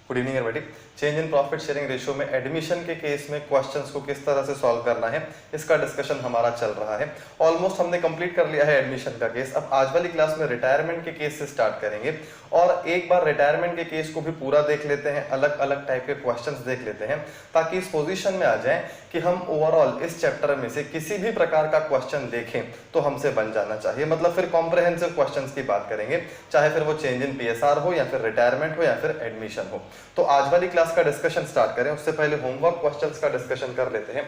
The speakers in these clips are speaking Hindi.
Good evening everybody. Change in profit sharing ratio में एडमिशन के केस में क्वेश्चंस को किस तरह से सॉल्व करना है, इसका डिस्कशन हमारा चल रहा है। ऑलमोस्ट हमने कंप्लीट कर लिया है एडमिशन का केस। अब आज वाली क्लास में रिटायरमेंट के केस से स्टार्ट करेंगे और एक बार रिटायरमेंट के केस को भी पूरा देख लेते हैं, अलग अलग टाइप के क्वेश्चंस देख लेते हैं, ताकि इस पोजीशन में आ जाएं कि हम ओवरऑल इस चैप्टर में से किसी भी प्रकार का क्वेश्चन देखें तो हमसे बन जाना चाहिए। मतलब फिर कॉम्प्रिहेंसिव क्वेश्चंस की बात करेंगे, चाहे फिर वो चेंज इन पीएसआर हो या फिर रिटायरमेंट हो या फिर एडमिशन हो। तो आज वाली क्लास का डिस्कशन स्टार्ट करें उससे पहले होमवर्क क्वेश्चंस का डिस्कशन कर लेते हैं।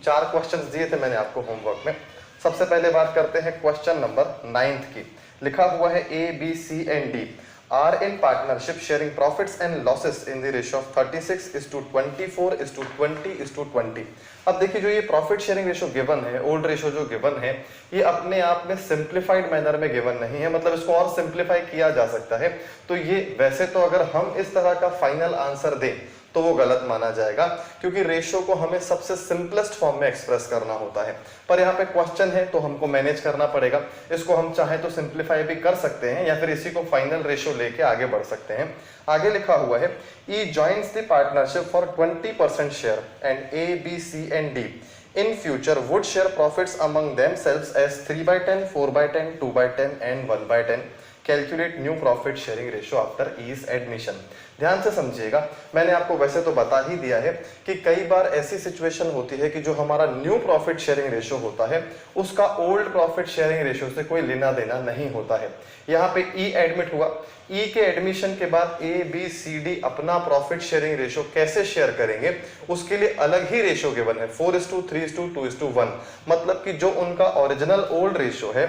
4 क्वेश्चंस दिए थे मैंने आपको होमवर्क में। सबसे पहले बात करते हैं क्वेश्चन नंबर 9 की। लिखा हुआ है A, B, C and D are in partnership sharing profits and losses in the ratio of 36:24:20:20. अब देखिए, जो ये प्रॉफिट शेयरिंग रेशियो गिवन है, ओल्ड रेशियो जो गिवन है, ये अपने आप में सिंप्लीफाइड मैनर में गिवन नहीं है। मतलब इसको और सिंप्लीफाई किया जा सकता है। तो ये वैसे तो अगर हम इस तरह का फाइनल आंसर दें तो वो गलत माना जाएगा, क्योंकि रेशियो को हमें सबसे सिंपलेस्ट फॉर्म में एक्सप्रेस करना होता है। पर यहाँ पे क्वेश्चन है तो हमको मैनेज करना पड़ेगा। इसको हम चाहे तो सिंप्लीफाई भी कर सकते हैं या फिर इसी को फाइनल रेशियो लेके आगे बढ़ सकते हैं। आगे लिखा हुआ है E joins the partnership for 20% share and A, B, C and D in future would share profits among themselves as 3/10, 4/10, 2/10 and 1/10. Calculate new profit sharing ratio after E's admission. ध्यान से समझिएगा, मैंने आपको वैसे तो बता ही दिया है कि कई बार ऐसी सिचुएशन होती है कि जो हमारा न्यू प्रॉफिट शेयरिंग रेशियो होता है उसका ओल्ड प्रॉफिट शेयरिंग रेशियो से कोई लेना देना नहीं होता है। यहाँ पे ई एडमिट हुआ, ई के एडमिशन के बाद ए बी सी डी अपना प्रॉफिट शेयरिंग रेशियो कैसे शेयर करेंगे उसके लिए अलग ही रेशियो गिवन है, 4:3:2:1। मतलब कि जो उनका ओरिजिनल ओल्ड रेशियो है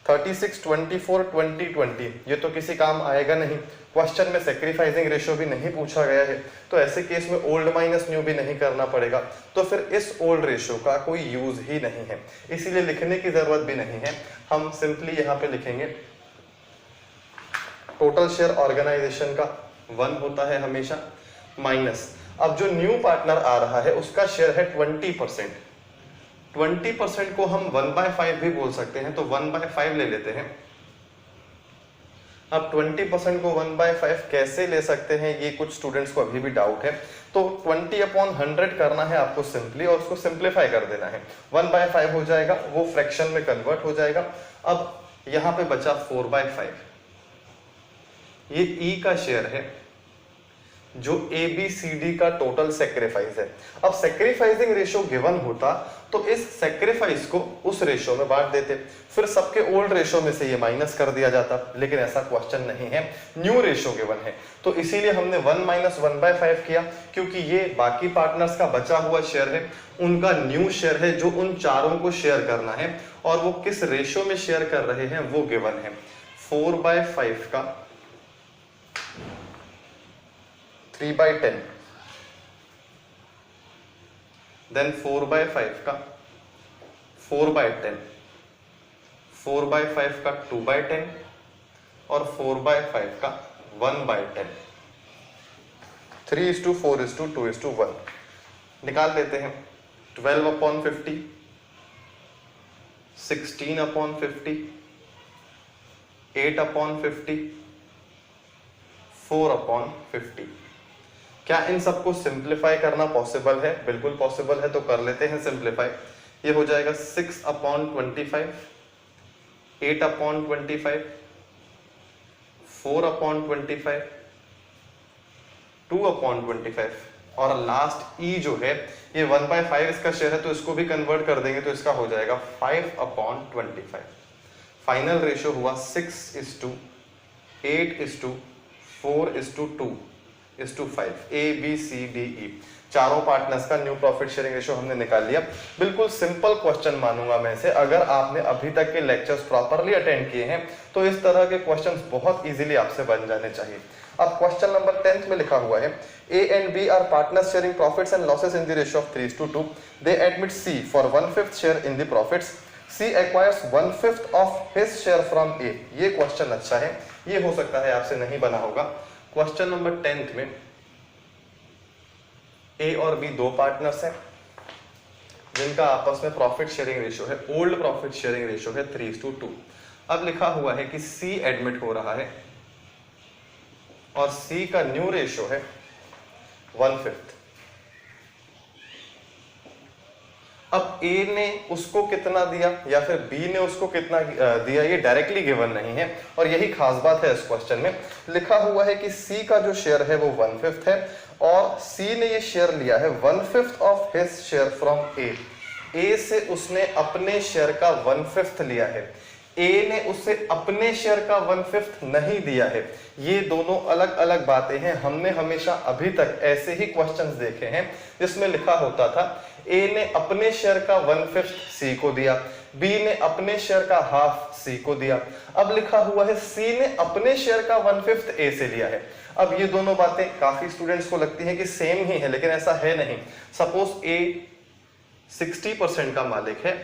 36:24:20:20, ये तो किसी काम आएगा नहीं। क्वेश्चन में सैक्रिफाइसिंग रेशियो भी नहीं पूछा गया है, तो ऐसे केस में ओल्ड माइनस न्यू भी नहीं करना पड़ेगा। तो फिर इस ओल्ड रेशियो का कोई यूज ही नहीं है, इसीलिए लिखने की जरूरत भी नहीं है। हम सिंपली यहाँ पे लिखेंगे टोटल शेयर ऑर्गेनाइजेशन का 1 होता है हमेशा, माइनस अब जो न्यू पार्टनर आ रहा है उसका शेयर है 20%। 20% को हम 1/5 भी बोल सकते हैं, तो 1/5 ले लेते हैं। अब 20% को 1/5 कैसे ले सकते हैं, ये कुछ स्टूडेंट्स को अभी भी डाउट है। तो 20/100 करना है आपको सिंपली, और उसको सिंप्लीफाई कर देना है। 1/5 हो जाएगा, वो फ्रैक्शन में कन्वर्ट हो जाएगा। अब यहाँ पे बचा 4/5, ये ई का शेयर है जो ए बी सी डी का टोटल सेक्रीफाइस है। अब सेक्रीफाइसिंग रेशियो गिवन होता तो इस सेक्रीफाइस को उस रेशियो में बांट देते, फिर सबके ओल्ड रेशियो में से ये माइनस कर दिया जाता, लेकिन ऐसा क्वेश्चन नहीं है, न्यू रेशियो गिवन है। तो इसीलिए हमने 1 - 1/5 किया, क्योंकि ये बाकी पार्टनर्स का बचा हुआ शेयर है, उनका न्यू शेयर है जो उन चारों को शेयर करना है, और वो किस रेशियो में शेयर कर रहे हैं वो गिवन है। 4/5 का 3/10, देन 4/5 का 4/10, 4/5 का 2/10 और 4/5 का 1/10। 3:4:2:1 निकाल लेते हैं। 12/50, 16/50, 8/50, 4/50। क्या इन सबको सिंप्लीफाई करना पॉसिबल है? बिल्कुल पॉसिबल है, तो कर लेते हैं सिंप्लीफाई। ये हो जाएगा 6/25, 8/25, 4/25, 2/25, और लास्ट ई जो है ये 1/5 इसका शेयर है, तो इसको भी कन्वर्ट कर देंगे तो इसका हो जाएगा 5/25। फाइनल रेशियो हुआ 6:8:4:2:5। ए बी सी डी ई चारों पार्टनर्स का न्यू प्रॉफिट शेयरिंग रेशियो हमने निकाल लिया। बिल्कुल सिंपल क्वेश्चन मानूंगा मैं इसे। अगर आपने अभी तक के लेक्चर्स प्रॉपरली अटेंड किए हैं तो इस तरह के क्वेश्चंस बहुत इजीली आपसे बन जाने चाहिए। अब क्वेश्चन नंबर 10 में लिखा हुआ है A and B are partners sharing profits and losses in the ratio of 3:2. They admit C for 1/5 share in the profits. C acquires 1/5 of his share from A. ये क्वेश्चन अच्छा है, ये हो सकता है आपसे नहीं बना होगा। क्वेश्चन नंबर 10 में ए और बी दो पार्टनर्स हैं जिनका आपस में प्रॉफिट शेयरिंग रेशियो है, ओल्ड प्रॉफिट शेयरिंग रेशियो है 3:2। अब लिखा हुआ है कि सी एडमिट हो रहा है और सी का न्यू रेशियो है 1/5। अब ए ने उसको कितना दिया या फिर बी ने उसको कितना दिया, ये डायरेक्टली गिवन नहीं है, और यही खास बात है इस क्वेश्चन में। लिखा हुआ है कि सी का जो शेयर है वो 1/5 है, और सी ने ये शेयर लिया है 1/5 ऑफ हिज शेयर फ्रॉम ए से उसने अपने शेयर का 1/5 लिया है, ए ने उसे अपने शेयर का 1/5 नहीं दिया है। ये दोनों अलग अलग बातें हैं। हमने हमेशा अभी तक ऐसे ही क्वेश्चंस देखे हैं जिसमें लिखा होता था ए ने अपने शेयर का 1/5 सी को दिया, बी ने अपने शेयर का हाफ सी को दिया। अब लिखा हुआ है सी ने अपने शेयर का 1/5 ए से लिया है। अब ये दोनों बातें काफी स्टूडेंट्स को लगती है कि सेम ही है, लेकिन ऐसा है नहीं। सपोज ए 60% का मालिक है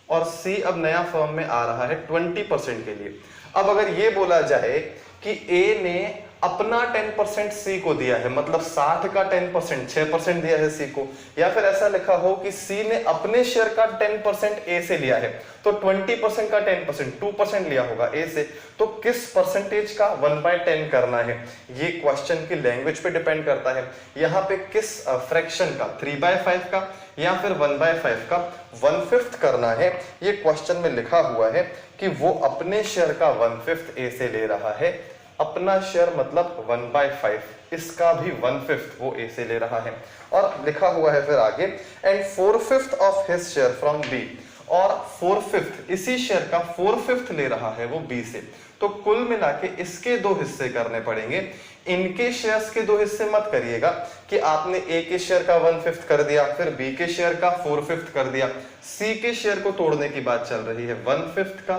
और सी अब नया फर्म में आ रहा है 20% के लिए। अब अगर ये बोला जाए कि ए ने अपना 10% सी को दिया है, मतलब 60 का 10% 6% दिया है सी को, या फिर ऐसा लिखा हो कि सी ने अपने शेयर का 10% ए से लिया है, तो 20% का 10% 2% लिया होगा ए से, तो किस परसेंटेज का 1/10 करना है, ये क्वेश्चन की लैंग्वेज पे डिपेंड करता है। यहाँ पे किस फ्रैक्शन का, 3/5 का या फिर 1/5 का 1/5 करना है, ये क्वेश्चन में लिखा हुआ है कि वो अपने शेयर का 1/5 ए से ले रहा है। अपना शेयर मतलब 1/5, इसका भी 1/5 वो ए से ले रहा है। और लिखा हुआ है फिर आगे, and 4/5 of his share from B, और 4/5 इसी शेयर का 4/5 ले रहा है वो बी से। तो कुल मिला के इसके 2 हिस्से करने पड़ेंगे। इनके शेयर्स के 2 हिस्से मत करिएगा कि आपने ए के शेयर का 1/5 कर दिया, फिर बी के शेयर का 4/5 कर दिया। सी के शेयर को तोड़ने की बात चल रही है, 1/5 का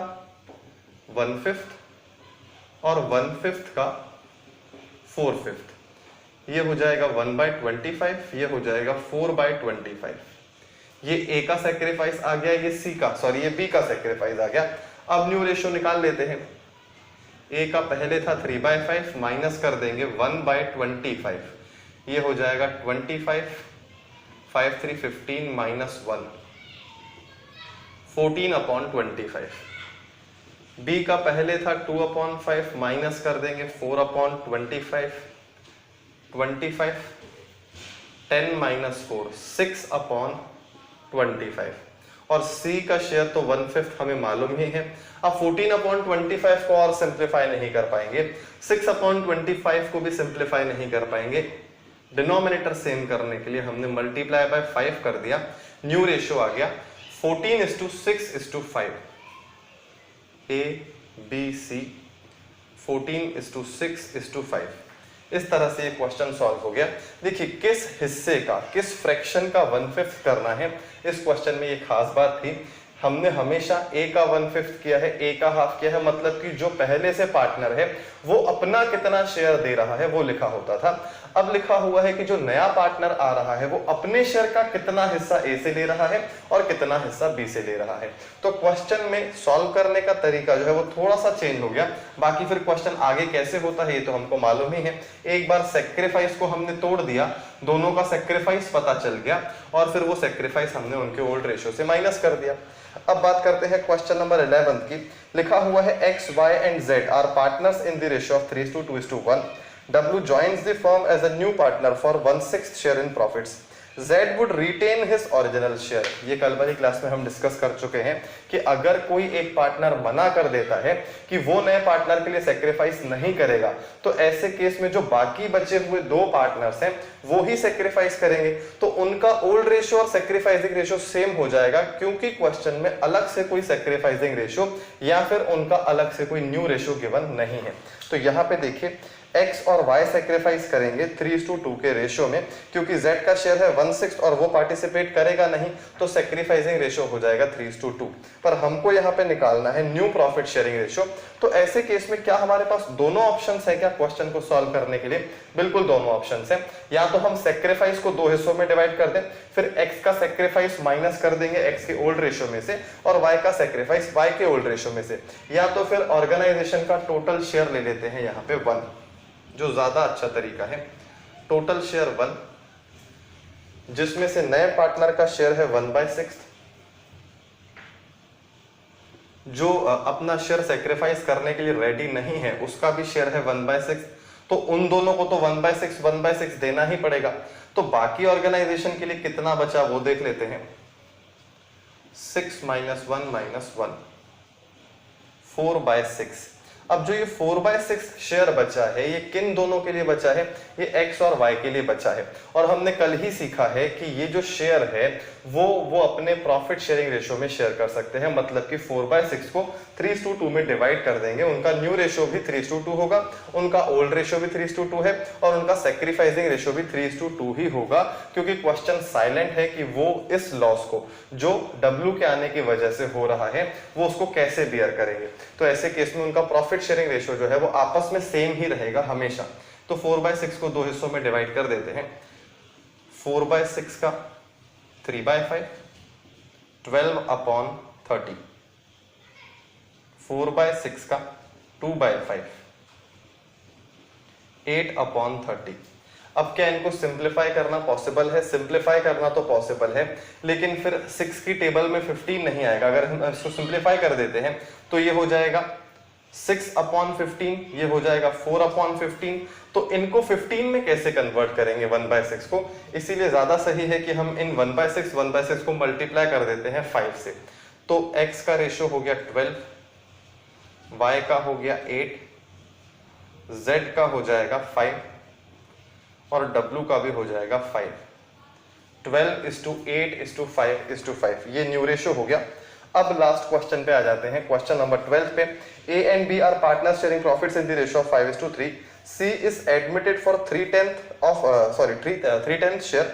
1/5 और 1/5 का 4/5, ये हो जाएगा 1/25, ये हो जाएगा 4/25। ये ए का सेक्रीफाइस आ गया, ये सी का, सॉरी ये बी का सेक्रीफाइस आ गया। अब न्यू रेशियो निकाल लेते हैं। ए का पहले था 3/5, माइनस कर देंगे 1/25, ये हो जाएगा 25, 5 3 15 माइनस 1 14/25। बी का पहले था 2/5, माइनस कर देंगे 4/25, 25 10 माइनस 4 6/25, और सी का शेयर तो 1/5 हमें मालूम ही है। अब 14/25 को और सिंप्लीफाई नहीं कर पाएंगे, 6/25 को भी सिंप्लीफाई नहीं कर पाएंगे। डिनोमिनेटर सेम करने के लिए हमने मल्टीप्लाई बाय 5 कर दिया, न्यू रेशियो आ गया 14:6:5। A B C 14:6:5। इस तरह से ये क्वेश्चन सॉल्व हो गया। देखिए किस हिस्से का, किस फ्रैक्शन का 1/5 करना है, इस क्वेश्चन में ये खास बात थी। हमने हमेशा ए का 1/5 किया है, ए का हाफ किया है, मतलब कि जो पहले से पार्टनर है वो अपना कितना शेयर दे रहा है वो लिखा होता था। अब लिखा हुआ है कि जो नया पार्टनर आ रहा है वो अपने शेयर का कितना हिस्सा ए से ले रहा है और कितना हिस्सा बी से ले रहा है। तो क्वेश्चन में सॉल्व करने का तरीका जो है वो थोड़ा सा चेंज हो गया। बाकी फिर क्वेश्चन आगे कैसे होता है ये तो हमको मालूम ही है। एक बार सेक्रीफाइस को हमने तोड़ दिया, दोनों का सेक्रीफाइस पता चल गया, और फिर वो सेक्रीफाइस हमने उनके ओल्ड रेशियो से माइनस कर दिया। अब बात करते हैं क्वेश्चन नंबर 11 की। लिखा हुआ है x, y and z are partners in the ratio of 3:2:1. W joins the firm as a new partner for 1/6 share in profits. Z would retain his original share. ये कल वाली क्लास में हम डिस्कस कर चुके हैं कि अगर कोई एक पार्टनर मना कर देता है कि वो नए पार्टनर के लिए सेक्रीफाइस नहीं करेगा, तो ऐसे केस में जो बाकी बचे हुए 2 पार्टनर्स हैं वो ही सेक्रीफाइस करेंगे। तो उनका ओल्ड रेशियो और सेक्रीफाइसिंग रेशियो सेम हो जाएगा, क्योंकि क्वेश्चन में अलग से कोई सेक्रीफाइसिंग रेशियो या फिर उनका अलग से कोई न्यू रेशियो गिवन नहीं है। तो यहाँ पे देखिए x और y सेक्रीफाइस करेंगे 3:2 के रेशियो में, क्योंकि z का शेयर है 1/6 और वो पार्टिसिपेट करेगा नहीं, तो सेक्रीफाइसिंग रेशियो हो जाएगा 3:2। पर हमको यहाँ पे निकालना है न्यू प्रॉफिट शेयरिंग रेशियो। तो ऐसे केस में क्या हमारे पास दोनों ऑप्शंस है क्या क्वेश्चन को सॉल्व करने के लिए? बिल्कुल दोनों ऑप्शंस है। या तो हम सेक्रीफाइस को 2 हिस्सों में डिवाइड कर दें, फिर x का सेक्रीफाइस माइनस कर देंगे x के ओल्ड रेशियो में से, और y का सेक्रीफाइस y के ओल्ड रेशियो में से, या तो फिर ऑर्गेनाइजेशन का टोटल शेयर ले लेते हैं यहाँ पे 1, जो ज्यादा अच्छा तरीका है। टोटल शेयर 1, जिसमें से नए पार्टनर का शेयर है 1/6, जो अपना शेयर सेक्रीफाइस करने के लिए रेडी नहीं है उसका भी शेयर है 1/6, तो उन दोनों को तो 1/6 देना ही पड़ेगा। तो बाकी ऑर्गेनाइजेशन के लिए कितना बचा वो देख लेते हैं। 6 - 1 - 1 4/6। अब जो ये 4/6 शेयर बचा है ये किन दोनों के लिए बचा है? ये x और y के लिए बचा है। और हमने कल ही सीखा है कि ये जो शेयर है वो अपने प्रॉफिट शेयरिंग रेशियो में शेयर कर सकते हैं। मतलब कि 4/6 को 3:2 में डिवाइड कर देंगे। उनका न्यू रेशियो भी 3:2 होगा, उनका ओल्ड रेशियो भी 3:2 है और उनका सैक्रिफाइसिंग रेशियो भी 3:2 ही होगा, क्योंकि क्वेश्चन साइलेंट है कि वो इस लॉस को जो W के आने की वजह से हो रहा है वो उसको कैसे बियर करेंगे। तो ऐसे केस में उनका प्रॉफिट शेयरिंग रेशियो जो है वो आपस में सेम ही रहेगा हमेशा। तो 4/6 को दो हिस्सों में डिवाइड कर देते हैं। 4/6 का 3/5, 12/30। 4/6 का 2/5, 8/30। अब क्या इनको सिंप्लीफाई करना पॉसिबल है? सिंप्लीफाई करना तो पॉसिबल है, लेकिन फिर 6 की टेबल में 15 नहीं आएगा। अगर हम इसको सिंप्लीफाई कर देते हैं तो ये हो जाएगा 6/15, ये हो जाएगा 4/15। तो इनको 15 में कैसे कन्वर्ट करेंगे 1/6 को? इसीलिए ज्यादा सही है कि हम इन 1/6 को मल्टीप्लाई कर देते हैं 5 से। तो x का रेशियो हो गया 12, y का हो गया 8, z का हो जाएगा 5 और w का भी हो जाएगा 5। 12:8:5:5 ये न्यू रेशियो हो गया। अब लास्ट क्वेश्चन पे आ जाते हैं, क्वेश्चन नंबर 12 पे। A and B are partners sharing profits in the ratio of 5:3. C is admitted for 3/10 share,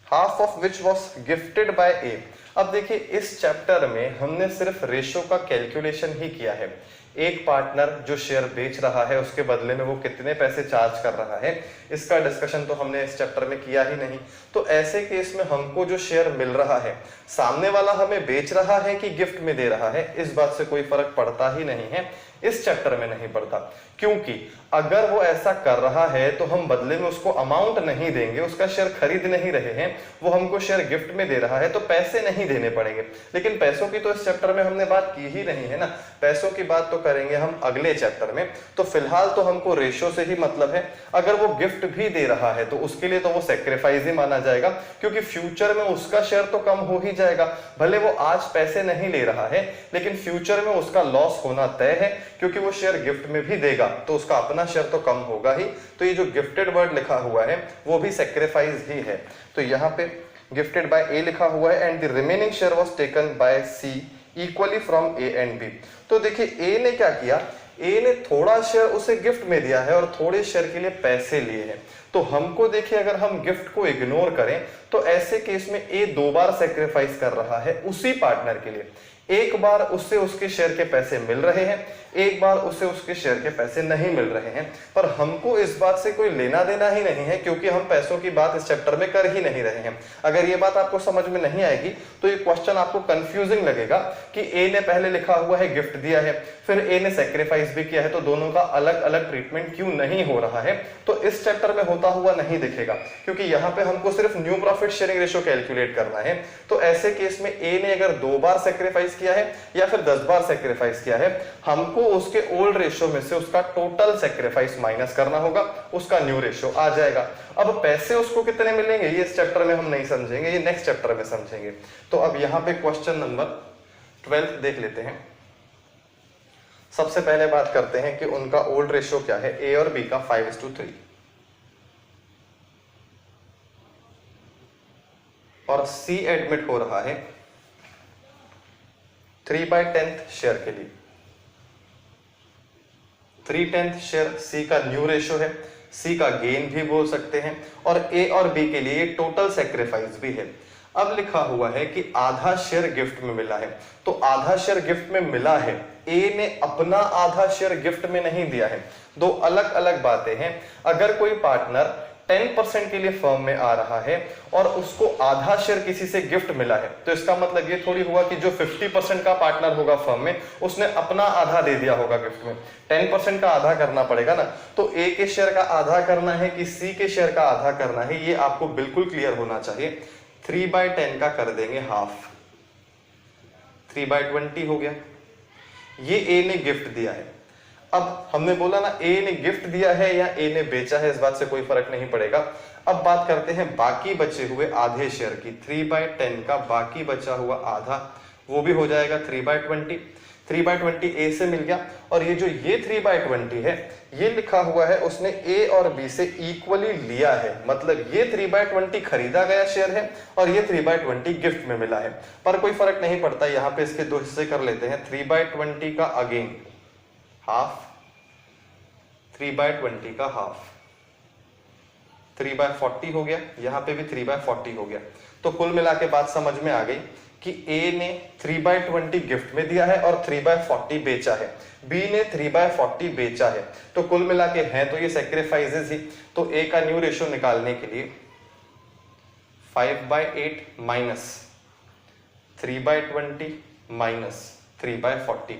half of which was gifted by A. अब देखिए इस चैप्टर में हमने सिर्फ रेशियो का कैलकुलेशन ही किया है। एक पार्टनर जो शेयर बेच रहा है उसके बदले में वो कितने पैसे चार्ज कर रहा है, इसका डिस्कशन तो हमने इस चैप्टर में किया ही नहीं। तो ऐसे केस में हमको जो शेयर मिल रहा है, सामने वाला हमें बेच रहा है कि गिफ्ट में दे रहा है, इस बात से कोई फर्क पड़ता ही नहीं है, इस चैप्टर में नहीं पड़ता। क्योंकि अगर वो ऐसा कर रहा है तो हम बदले में उसको अमाउंट नहीं देंगे, उसका शेयर खरीद नहीं रहे हैं, वो हमको शेयर गिफ्ट में दे रहा है तो पैसे नहीं देने पड़ेंगे। लेकिन पैसों की तो इस चैप्टर में हमने बात की ही नहीं है ना, पैसों की बात तो करेंगे हम अगले चैप्टर में। तो फिलहाल तो हमको रेशियो से ही मतलब है। अगर वो गिफ्ट भी दे रहा है तो उसके लिए तो वो सैक्रिफाइस ही माना जाएगा, क्योंकि फ्यूचर में उसका शेयर तो कम हो ही जाएगा। भले वो आज पैसे नहीं ले रहा है लेकिन फ्यूचर में उसका लॉस होना तय है, क्योंकि वो शेयर गिफ्ट में भी देगा तो उसका अपना शेयर तो कम होगा ही। तो ये जो गिफ्टेड वर्ड लिखा हुआ है वो भी सैक्रिफाइस ही है। तो यहाँ पे गिफ्टेड बाय ए लिखा हुआ है and the remaining share was taken by C equally from A and B. तो देखिए ए ने क्या किया, ए ने थोड़ा शेयर उसे गिफ्ट में दिया है और थोड़े शेयर के लिए पैसे लिए हैं। तो हमको देखिए अगर हम गिफ्ट को इग्नोर करें तो ऐसे केस में ए 2 बार सैक्रिफाइस कर रहा है उसी पार्टनर के लिए। एक बार उससे उसके शेयर के पैसे मिल रहे हैं, एक बार उससे उसके शेयर के पैसे नहीं मिल रहे हैं। पर हमको इस बात से कोई लेना देना ही नहीं है, क्योंकि हम पैसों की बात इस चैप्टर में कर ही नहीं रहे हैं। अगर ये बात आपको समझ में नहीं आएगी तो ये क्वेश्चन आपको कंफ्यूजिंग लगेगा कि ए ने पहले लिखा हुआ है गिफ्ट दिया है, फिर ए ने सैक्रिफाइस भी किया है, तो दोनों का अलग अलग ट्रीटमेंट क्यों नहीं हो रहा है? तो इस चैप्टर में होता हुआ नहीं दिखेगा, क्योंकि यहाँ पे हमको सिर्फ new profit sharing ratio calculate करना है। तो ऐसे केस में ए ने अगर 2 बार सैक्रिफाइस किया है या फिर 10 बार सैक्रिफाइस किया है, हमको उसके ओल्ड रेशियो में से उसका टोटल सैक्रिफाइस माइनस करना होगा, उसका न्यू रेशियो आ जाएगा। अब पैसे उसको कितने मिलेंगे ये इस चैप्टर में हम नहीं समझेंगे, ये नेक्स्ट चैप्टर में समझेंगे। तो अब यहाँ पे क्वेश्चन नंबर 12 देख लेते हैं। सबसे पहले बात करते हैं कि उनका ओल्ड रेशियो क्या है, ए और बी का 5:3, और सी एडमिट हो रहा है 3/10 शेयर के लिए। 3/10 शेयर सी का न्यू रेशियो है, सी का गेन भी बोल सकते हैं, और ए और बी के लिए टोटल सैक्रिफाइस भी है। अब लिखा हुआ है कि आधा शेयर गिफ्ट में मिला है, तो आधा शेयर गिफ्ट में मिला है, ए ने अपना आधा शेयर गिफ्ट में नहीं दिया है। दो अलग अलग बातें हैं। अगर कोई पार्टनर 10% के लिए फर्म में आ रहा है और उसको आधा शेयर किसी से गिफ्ट मिला है, तो इसका मतलब ये थोड़ी हुआ कि जो 50% का पार्टनर होगा फर्म में उसने अपना आधा दे दिया होगा गिफ्ट में। 10% का आधा करना पड़ेगा ना, तो ए के शेयर का आधा करना है कि सी के शेयर का आधा करना है, ये आपको बिल्कुल क्लियर होना चाहिए। 3/10 का कर देंगे हाफ, 3/20 हो गया। ये ए ने गिफ्ट दिया है। अब हमने बोला ना ए ने गिफ्ट दिया है या ए ने बेचा है, इस बात से कोई फर्क नहीं पड़ेगा। अब बात करते हैं बाकी बचे हुए आधे शेयर की। 3/10 का बाकी बचा हुआ आधा, वो भी हो जाएगा 3/20। 3/20 ए से मिल गया, और ये जो ये 3/20 है ये लिखा हुआ है उसने ए और बी से इक्वली लिया है, मतलब ये 3/20 खरीदा गया शेयर है और ये 3/20 गिफ्ट में मिला है। पर कोई फर्क नहीं पड़ता, यहाँ पे इसके दो हिस्से कर लेते हैं। 3/20 का अगेन हाफ, 3/20 का हाफ, 3/40 हो गया, यहाँ पे भी 3/40 हो गया। तो कुल मिला के बात समझ में आ गई कि ए ने 3/20 गिफ्ट में दिया है और 3/40 बेचा है, बी ने 3/40 बेचा है। तो कुल मिला के हैं तो ये सेक्रीफाइसेस ही। तो ए का न्यू रेशियो निकालने के लिए 5/8 माइनस 3/20 माइनस 3/40,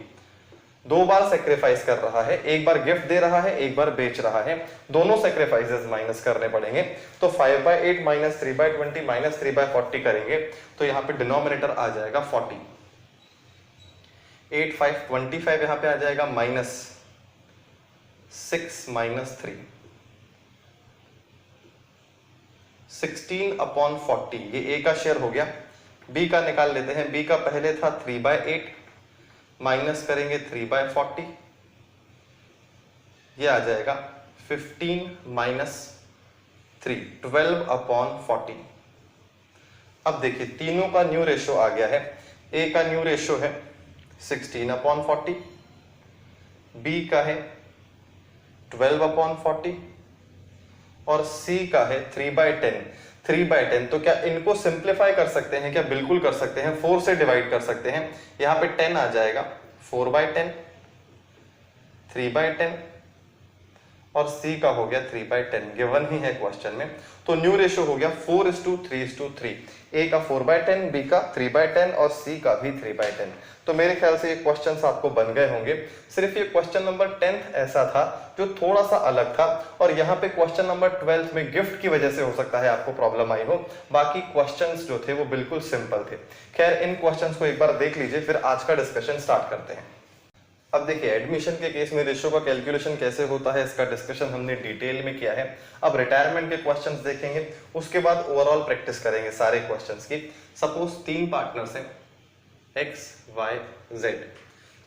दो बार सेक्रीफाइस कर रहा है, एक बार गिफ्ट दे रहा है, एक बार बेच रहा है, दोनों सेक्रीफाइसेस माइनस करने पड़ेंगे। तो 5/8 माइनस 3/20 माइनस 3/40 करेंगे तो यहां पे डिनोमिनेटर आ जाएगा 40। 8 5 25 यहां पे आ जाएगा, माइनस 6 माइनस 3 16/40। ये ए का शेयर हो गया। बी का निकाल लेते हैं। बी का पहले था 3/8 माइनस करेंगे 3/40, ये आ जाएगा 15 माइनस 3 12/40। अब देखिए तीनों का न्यू रेशियो आ गया है। ए का न्यू रेशियो है 16/40, बी का है 12/40 और सी का है 3/10। 3/10 तो क्या इनको सिंप्लीफाई कर सकते हैं? क्या बिल्कुल कर सकते हैं, 4 से डिवाइड कर सकते हैं। यहां पे 10 आ जाएगा, 4/10, 3/10 और सी का हो गया 3/10, गिवन ही है क्वेश्चन में। तो न्यू रेशियो हो गया 4:3:3, ए का 4/10, बी का 3/10 और सी का भी 3/10। तो मेरे ख्याल से ये क्वेश्चंस आपको बन गए होंगे। सिर्फ ये क्वेश्चन नंबर 10th ऐसा था जो थोड़ा सा अलग था, और यहाँ पे क्वेश्चन नंबर 12th में गिफ्ट की वजह से हो सकता है आपको प्रॉब्लम आई हो। बाकी क्वेश्चंस जो थे वो बिल्कुल सिंपल थे। खैर इन क्वेश्चंस को एक बार देख लीजिए, फिर आज का डिस्कशन स्टार्ट करते हैं। अब देखिए एडमिशन के केस में रेशियो का कैलकुलेशन कैसे होता है, इसका डिस्कशन हमने डिटेल में किया है। अब रिटायरमेंट के क्वेश्चंस देखेंगे, उसके बाद ओवरऑल प्रैक्टिस करेंगे सारे क्वेश्चंस की। सपोज 3 पार्टनर्स हैं X, Y, Z,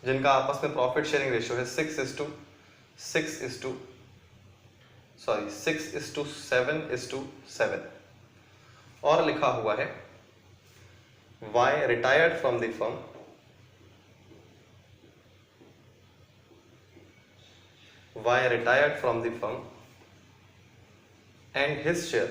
जिनका आपस में प्रॉफिट शेयरिंग रेशियो है 6:7:7 और लिखा हुआ है Y retired from the firm and his share।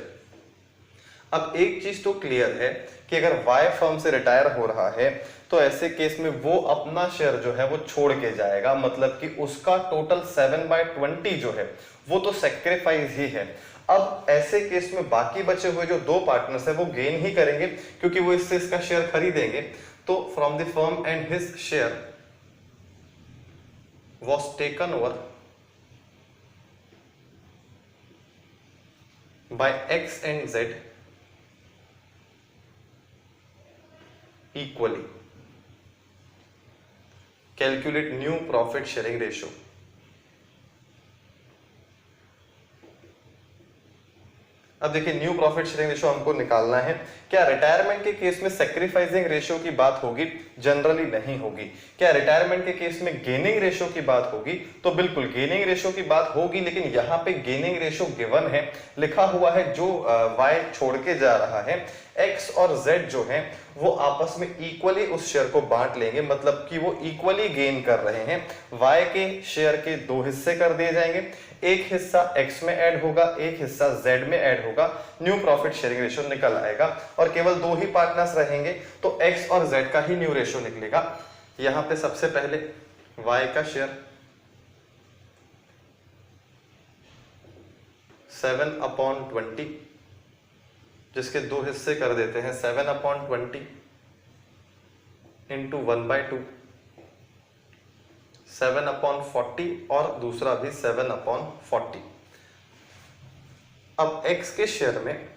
अब एक चीज तो क्लियर है कि अगर Y फर्म से रिटायर हो रहा है तो ऐसे केस में वो अपना शेयर जो है वो छोड़ के जाएगा, मतलब कि उसका टोटल 7/20 जो है वो तो सेक्रीफाइस ही है। अब ऐसे केस में बाकी बचे हुए जो 2 पार्टनर्स है वो गेन ही करेंगे, क्योंकि वो इससे इसका शेयर खरीदेंगे। तो from the firm and his share was taken over by X and Z equally. Calculate new profit sharing ratio. अब देखिए न्यू प्रॉफिट शेयरिंग रेशियो हमको निकालना है। क्या रिटायरमेंट के केस में सैक्रिफाइसिंग रेशियो की बात होगी? जनरली नहीं होगी। क्या रिटायरमेंट के केस में गेनिंग रेशियो की बात होगी? तो बिल्कुल गेनिंग रेशियो की बात होगी, लेकिन यहाँ पे गेनिंग रेशियो गिवन है, लिखा हुआ है जो Y छोड़ के जा रहा है, X और Z जो है वो आपस में इक्वली उस शेयर को बांट लेंगे, मतलब कि वो इक्वली गेन कर रहे हैं। Y के शेयर के 2 हिस्से कर दिए जाएंगे, एक हिस्सा X में ऐड होगा, एक हिस्सा Z में ऐड होगा, न्यू प्रॉफिट शेयरिंग रेशियो निकल आएगा। और केवल 2 ही पार्टनर्स रहेंगे तो X और Z का ही न्यू रेशियो निकलेगा। यहां पे सबसे पहले Y का शेयर 7/20, जिसके 2 हिस्से कर देते हैं, 7/20 इंटू 1/2, 7/40 और दूसरा भी 7/40। अब X के शेयर में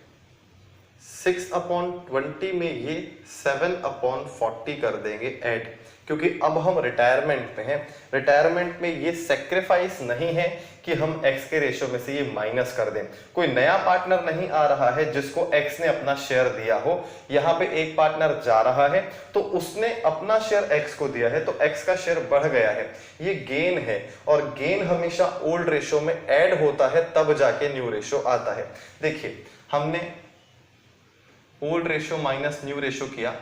6/20 में ये 7/40 कर देंगे ऐड, क्योंकि अब हम रिटायरमेंट में हैं। रिटायरमेंट में ये सेक्रीफाइस नहीं है कि हम x के रेशियो में से ये माइनस कर दें। कोई नया पार्टनर नहीं आ रहा है जिसको x ने अपना शेयर दिया हो। यहाँ पे एक पार्टनर जा रहा है तो उसने अपना शेयर x को दिया है, तो x का शेयर बढ़ गया है, ये गेन है। और गेन हमेशा ओल्ड रेशियो में ऐड होता है, तब जाके न्यू रेशियो आता है। देखिए, हमने old ratio minus new ratio किया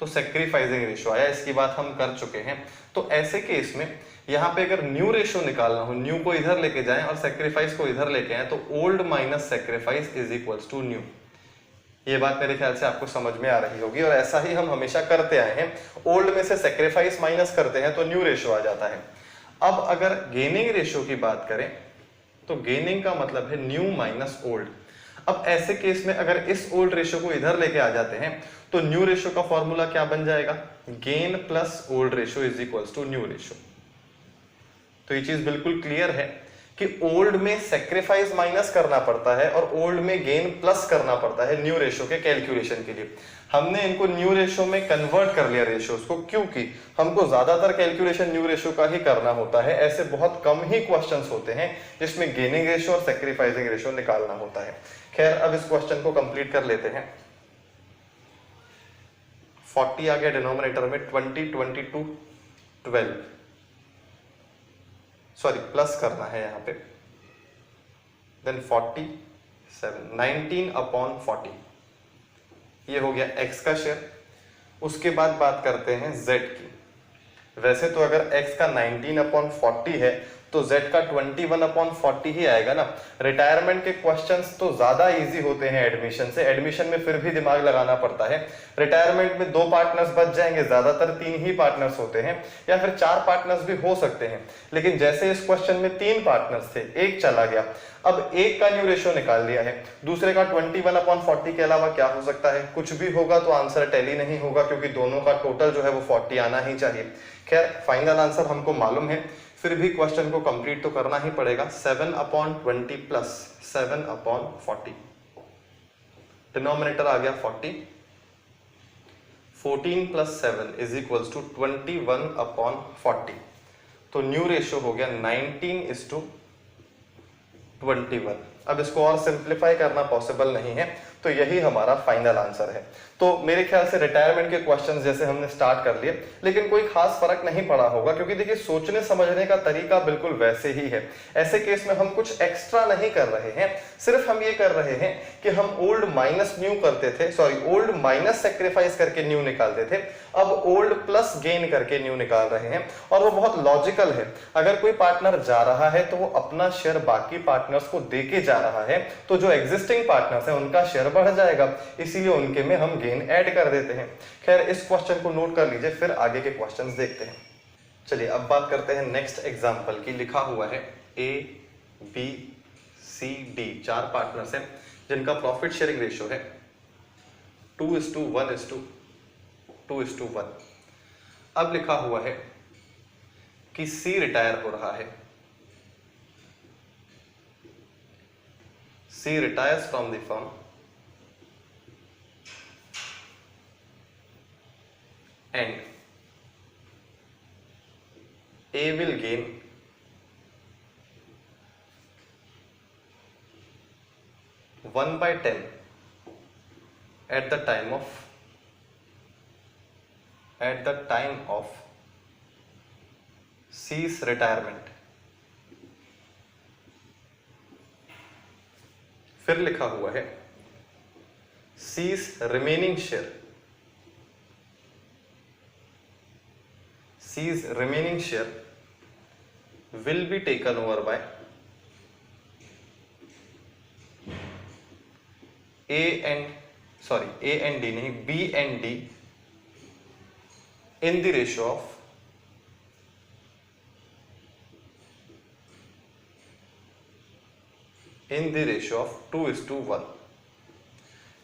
तो सेक्रीफाइसिंग रेशियो आया, इसकी बात हम कर चुके हैं। तो ऐसे केस में यहाँ पे अगर न्यू रेशियो निकालना हो, न्यू को इधर लेके जाएं और सेक्रीफाइस को इधर लेके आए, तो old minus sacrifice is equals to new. ये बात मेरे ख्याल से आपको समझ में आ रही होगी, और ऐसा ही हम हमेशा करते आए हैं। ओल्ड में से सेक्रीफाइस माइनस करते हैं तो न्यू रेशियो आ जाता है। अब अगर गेनिंग रेशियो की बात करें तो गेनिंग का मतलब है न्यू माइनस ओल्ड। अब ऐसे केस में अगर इस ओल्ड रेशियो को इधर लेके आ जाते हैं तो न्यू रेशियो का फॉर्मूला क्या बन जाएगा, gain plus old ratio is equals to new ratio. तो ये चीज बिल्कुल क्लियर है कि ओल्ड में सेक्रीफाइस माइनस करना पड़ता है और ओल्ड में गेन प्लस करना पड़ता है न्यू रेशियो के कैलकुलेशन के लिए। हमने इनको न्यू रेशियो में कन्वर्ट कर लिया रेशियोज को, क्योंकि हमको ज्यादातर कैलकुलेशन न्यू रेशियो का ही करना होता है। ऐसे बहुत कम ही क्वेश्चंस होते हैं जिसमें गेनिंग रेशियो और सेक्रीफाइसिंग रेशियो निकालना होता है। खैर, अब इस क्वेश्चन को कंप्लीट कर लेते हैं। 40 आ गया डिनोमिनेटर में, 20, 22, 12, सॉरी प्लस करना है यहाँ पे, देन 47, 19 अपॉन 40, ये हो गया x का शेयर। उसके बाद बात करते हैं z की। वैसे तो अगर x का 19 अपॉन 40 है तो z का 21 अपॉन 40 ही आएगा ना। रिटायरमेंट के क्वेश्चंस तो ज्यादा इजी होते हैं एडमिशन से, एडमिशन में फिर भी दिमाग लगाना पड़ता है। रिटायरमेंट में 2 पार्टनर्स बच जाएंगे, ज्यादातर 3 ही पार्टनर्स होते हैं, या फिर 4 पार्टनर्स भी हो सकते हैं। लेकिन जैसे इस क्वेश्चन में 3 पार्टनर्स थे, एक चला गया, अब एक का न्यू रेशियो निकाल लिया है, दूसरे का 21 अपॉन 40 के अलावा क्या हो सकता है, कुछ भी होगा तो आंसर टैली नहीं होगा, क्योंकि दोनों का टोटल जो है वो 40 आना ही चाहिए। खैर, फाइनल आंसर हमको मालूम है, फिर भी क्वेश्चन को कंप्लीट तो करना ही पड़ेगा। 7 अपॉन 20 प्लस 7 अपॉन 40, डिनोमिनेटर आ गया 40, 14 plus 7 is equals to 21 upon 40। तो न्यू रेशियो हो गया 19:21। अब इसको और सिंप्लीफाई करना पॉसिबल नहीं है, तो यही हमारा फाइनल आंसर है। तो मेरे ख्याल से रिटायरमेंट के क्वेश्चंस जैसे हमने स्टार्ट कर लिए, लेकिन कोई खास फर्क नहीं पड़ा होगा, क्योंकि देखिए सोचने समझने का तरीका बिल्कुल वैसे ही है। ऐसे केस में हम कुछ एक्स्ट्रा नहीं कर रहे हैं, सिर्फ हम ये कर रहे हैं कि हम ओल्ड माइनस न्यू करते थे, सॉरी ओल्ड माइनस सेक्रीफाइस करके न्यू निकालते थे, अब ओल्ड प्लस गेन करके न्यू निकाल रहे हैं। और वो बहुत लॉजिकल है। अगर कोई पार्टनर जा रहा है तो वो अपना शेयर बाकी पार्टनर्स को देके जा रहा है, तो जो एग्जिस्टिंग पार्टनर्स हैं उनका शेयर बढ़ जाएगा, इसीलिए उनके में हम गेन ऐड कर देते हैं। खैर, इस क्वेश्चन को नोट कर लीजिए, फिर आगे के क्वेश्चंस देखते हैं। चलिए अब बात करते हैं नेक्स्ट एग्जांपल की। लिखा हुआ है A, B, C, D, 4 partners हैं जिनका प्रॉफिट शेयरिंग रेशियो है 2:1:2:1। अब लिखा हुआ है कि C रिटायर हो रहा है, C retires from the firm and A will gain 1/10 at the time of C's retirement। फिर लिखा हुआ है C's remaining share will be taken over by B and D in the ratio of 2:1।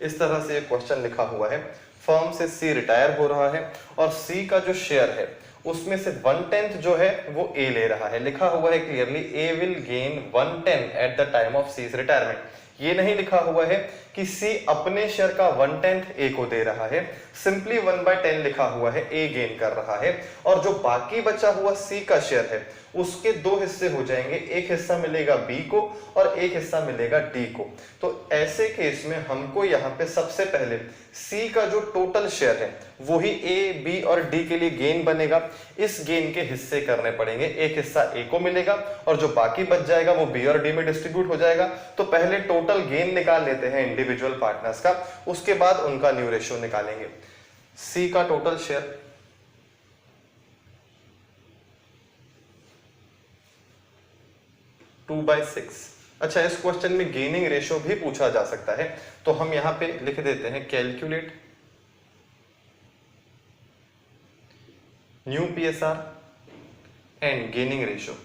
इस तरह से क्वेश्चन लिखा हुआ है। फर्म से C रिटायर हो रहा है और C का जो शेयर है उसमें से 1/10 जो है वो ए ले रहा है। लिखा हुआ है clearly A will gain 1/10 at the time of C's retirement. ये नहीं लिखा हुआ है कि सी अपने शेयर का 1/10 ए को दे रहा है, सिंपली 1/10 लिखा हुआ है, ए गेन कर रहा है। और जो बाकी बचा हुआ सी का शेयर है उसके दो हिस्से हो जाएंगे, एक हिस्सा मिलेगा बी को और एक हिस्सा मिलेगा डी को। तो ऐसे केस में हमको यहाँ पे सबसे पहले सी का जो टोटल शेयर है वही ए बी और डी के लिए गेन बनेगा, इस गेन के हिस्से करने पड़ेंगे। एक हिस्सा ए को मिलेगा और जो बाकी बच जाएगा वो बी और डी में डिस्ट्रीब्यूट हो जाएगा। तो पहले टोटल गेन निकाल लेते हैं इंडिविजुअल पार्टनर्स का, उसके बाद उनका न्यू रेशियो निकालेंगे। सी का टोटल शेयर 2/6। अच्छा, इस क्वेश्चन में गेनिंग रेशियो भी पूछा जा सकता है, तो हम यहां पे लिख देते हैं calculate new PSR and gaining ratio.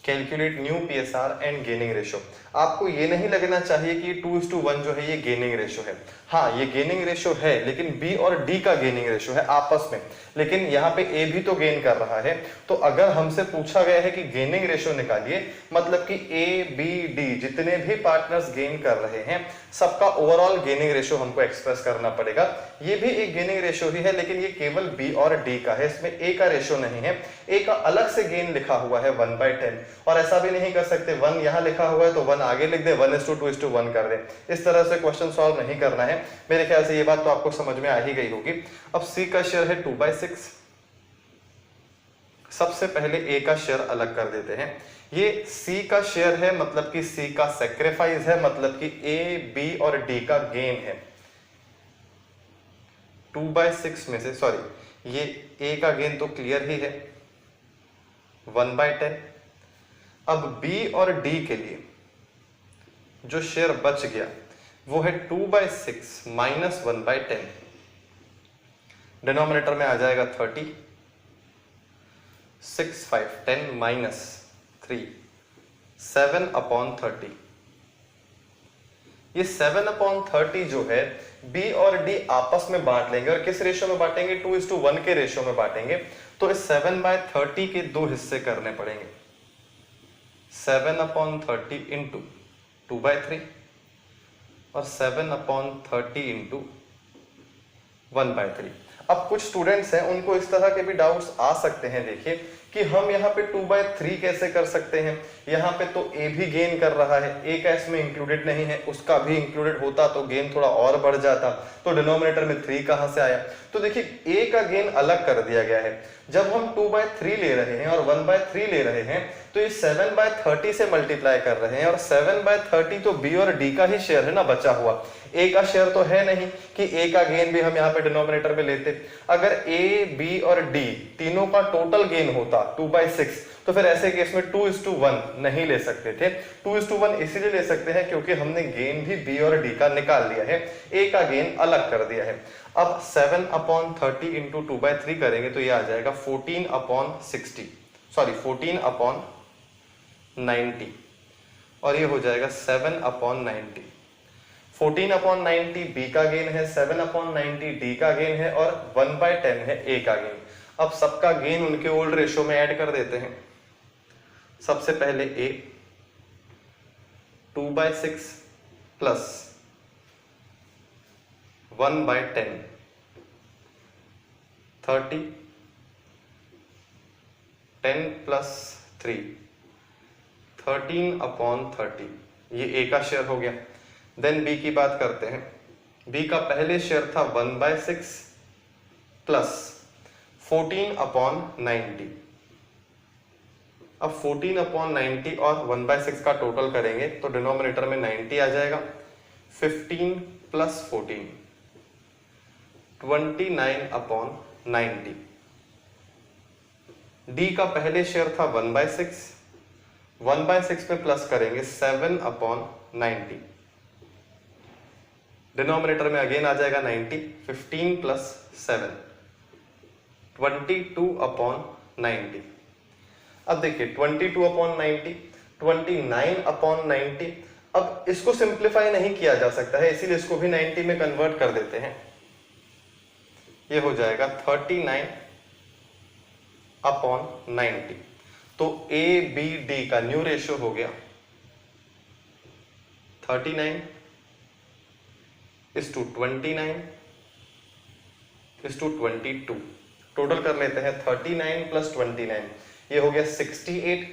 Calculate new PSR and gaining ratio. आपको ये नहीं लगना चाहिए कि 2:1 जो है ये गेनिंग रेशियो है। हाँ, ये गेनिंग रेशियो है, लेकिन बी और डी का गेनिंग रेशियो है आपस में, लेकिन यहाँ पे ए भी तो गेन कर रहा है। तो अगर हमसे पूछा गया है कि गेनिंग रेशियो निकालिए, मतलब कि ए बी डी जितने भी पार्टनर्स गेन कर रहे हैं सबका ओवरऑल गेनिंग रेशियो हमको एक्सप्रेस करना पड़ेगा। ये भी एक गेनिंग रेशियो ही है, लेकिन ये केवल बी और डी का है, इसमें ए का रेशियो नहीं है। ए का अलग से गेन लिखा हुआ है 1/10, और ऐसा भी नहीं कर सकते 1 यहाँ लिखा हुआ है तो 1 आगे लिख दे, 1:2:1 कर दे। इस तरह से क्वेश्चन सॉल्व नहीं करना है। मेरे ख्याल से ये बात तो आपको समझ में आ ही गई होगी। अब सी का शेयर है 2/6। सबसे पहले ए का शेयर अलग कर देते हैं। ये सी का शेयर है, मतलब कि सी का सेक्रीफाइस है, मतलब कि ए बी और डी का गेन है। 2/6 में से, सॉरी, ये ए का गेन तो क्लियर ही है 1/10। अब बी और डी के लिए जो शेयर बच गया वो है 2/6 माइनस 1/10। डिनोमिनेटर में आ जाएगा 30, 6 5 10 माइनस 3 7/30। ये 7/30 जो है बी और डी आपस में बांट लेंगे, और किस रेशियो में बांटेंगे? 2:1 के रेशियो में बांटेंगे। तो इस 7/30 के दो हिस्से करने पड़ेंगे, 7/30 इंटू 2/3 और 7/30 इंटू 1/3। अब कुछ स्टूडेंट्स हैं उनको इस तरह के भी डाउट्स आ सकते हैं, देखिए कि हम यहाँ पे 2/3 कैसे कर सकते हैं, यहाँ पे तो ए भी गेन कर रहा है, ए का इसमें इंक्लूडेड नहीं है, उसका भी इंक्लूडेड होता तो गेन थोड़ा और बढ़ जाता, तो डिनोमिनेटर में 3 कहां से आया? तो देखिए ए का गेन अलग कर दिया गया है। जब हम 2/3 ले रहे हैं और 1/3 ले रहे हैं तो ये 7/30 से मल्टीप्लाई कर रहे हैं, और 7/30 तो बी और डी का ही शेयर है ना बचा हुआ, ए का शेयर तो है नहीं कि ए का गेन भी हम यहाँ पे डिनोमिनेटर में लेते। अगर ए बी और डी तीनों का टोटल गेन होता 2/6, तो फिर ऐसे केस में 2:1 नहीं ले सकते थे। 2:1 इसीलिए ले सकते हैं क्योंकि हमने गेन भी बी और डी का निकाल लिया है, ए का गेन अलग कर दिया है। अब 7/30 इंटू 2/3 करेंगे तो ये आ जाएगा 14/60, सॉरी 14/90, और ये हो जाएगा 7/90। 14/90 बी का गेन है, 7/90 डी का गेन है, और 1/10 है ए का गेन। अब सबका गेन उनके ओल्ड रेशियो में ऐड कर देते हैं। सबसे पहले ए 2/6 प्लस 1/10 30, 10 प्लस 3 13/30, ये ए का शेयर हो गया। देन बी की बात करते हैं। बी का पहले शेयर था 1/6 प्लस 14/90। अब 14/90 और 1/6 का टोटल करेंगे तो डिनोमिनेटर में 90 आ जाएगा, 15 प्लस 14 29/90। डी का पहले शेयर था 1/6, 1/6 में प्लस करेंगे 7/90, डिनोमिनेटर में अगेन आ जाएगा 90, 15 प्लस 7 22/90। अब देखिए 22/90, 29/90। अब इसको सिंप्लीफाई नहीं किया जा सकता है, इसीलिए इसको भी 90 में कन्वर्ट कर देते हैं। ये हो जाएगा 39/90। तो ABD का न्यू रेशियो हो गया 39:29:22। टोटल कर लेते हैं 39 + 29, ये हो गया 68,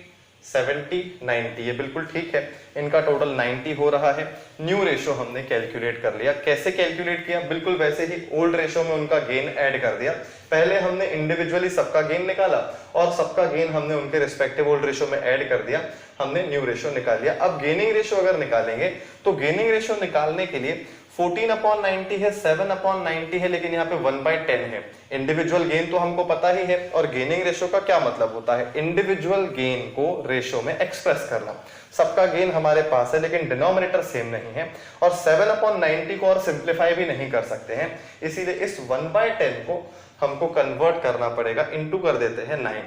70, 90। ये बिल्कुल ठीक है, इनका टोटल 90 हो रहा है। न्यू रेशियो हमने कैलकुलेट कर लिया। कैसे कैलकुलेट किया? बिल्कुल वैसे ही, ओल्ड रेशियो में उनका गेन ऐड कर दिया। पहले हमने इंडिविजुअली सबका गेन निकाला और सबका गेन हमने उनके रिस्पेक्टिव ओल्ड रेशियो में ऐड कर दिया, हमने न्यू रेशियो निकाल लिया। अब गेनिंग रेशियो अगर निकालेंगे तो गेनिंग रेशियो निकालने के लिए 14/90 है, 7/90 है, लेकिन यहाँ पे 1/10 है। इंडिविजुअल गेन तो हमको पता ही है, और गेनिंग रेशियो का क्या मतलब होता है? इंडिविजुअल गेन को रेशियो में एक्सप्रेस करना। सबका गेन हमारे पास है लेकिन डिनोमिनेटर सेम नहीं है, और 7/90 को और सिंप्लीफाई भी नहीं कर सकते हैं, इसीलिए इस 1/10 को हमको कन्वर्ट करना पड़ेगा, इंटू कर देते हैं 9।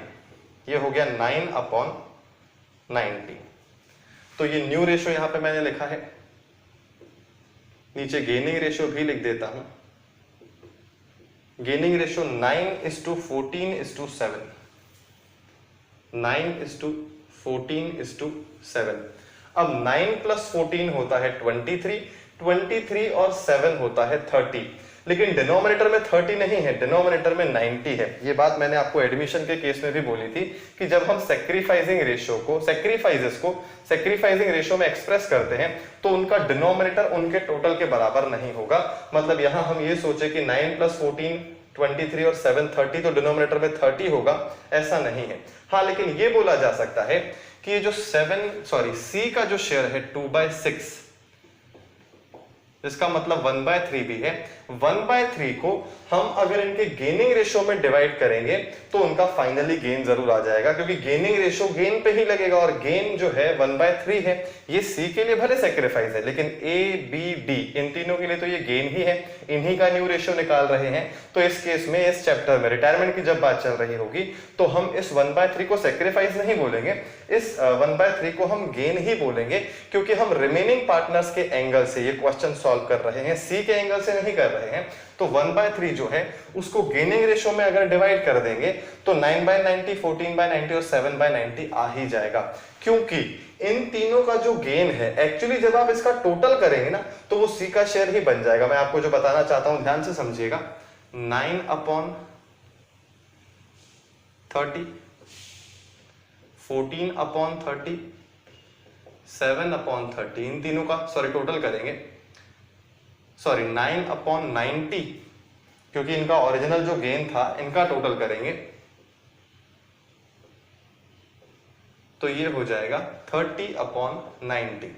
ये हो गया 9/90। तो ये न्यू रेशियो यहां पे मैंने लिखा है, नीचे गेनिंग रेशियो भी लिख देता हूं। Gaining ratio 9:14:7, 9:14:7। अब 9 + 14 होता है 23, 23 और 7 होता है 30, लेकिन डिनोमिनेटर में 30 नहीं है, डिनोमिनेटर में 90 है। ये बात मैंने आपको एडमिशन के केस में भी बोली थी कि जब हम सैक्रिफाइसिंग रेशियो में एक्सप्रेस करते हैं तो उनका डिनोमिनेटर उनके टोटल के बराबर नहीं होगा। मतलब यहां हम ये सोचे कि 9 + 14 23 और 7 30, तो डिनोमिनेटर में 30 होगा, ऐसा नहीं है। हाँ, लेकिन ये बोला जा सकता है कि ये जो C का जो शेयर है 2/6, इसका मतलब 1/3 भी है। 1/3 को हम अगर इनके गेनिंग रेशियो में डिवाइड करेंगे तो उनका फाइनली गेन जरूर आ जाएगा, क्योंकि गेनिंग रेशियो गेन पे ही लगेगा, और गेन जो है 1/3 है। ये C के लिए भले सैक्रिफाइस है, लेकिन ABD इन तीनों के लिए तो ये गेन ही है, इन्हीं का न्यू रेशियो निकाल रहे हैं। तो इस केस में, इस चैप्टर में रिटायरमेंट की जब बात चल रही होगी तो हम इस 1/3 को सैक्रिफाइस नहीं बोलेंगे, इस 1/3 को हम गेन ही बोलेंगे, क्योंकि हम रिमेनिंग पार्टनर्स के एंगल से ये क्वेश्चन सॉल्व कर रहे हैं, C के एंगल से नहीं कर रहे हैं। तो 1/3 जो है उसको गेनिंग रेशियो में अगर डिवाइड कर देंगे तो 9/90, 14/90 और 7/90 आ ही जाएगा, क्योंकि इन तीनों का जो गेन है एक्चुअली जब आप इसका टोटल करेंगे ना तो वो C का शेयर ही बन जाएगा। मैं आपको जो बताना चाहता हूं ध्यान से समझिएगा, 9/30, 14/30, 7/30, इन तीनों का टोटल करेंगे, 9/90, क्योंकि इनका ओरिजिनल जो गेन था इनका टोटल करेंगे तो ये हो जाएगा 30/90,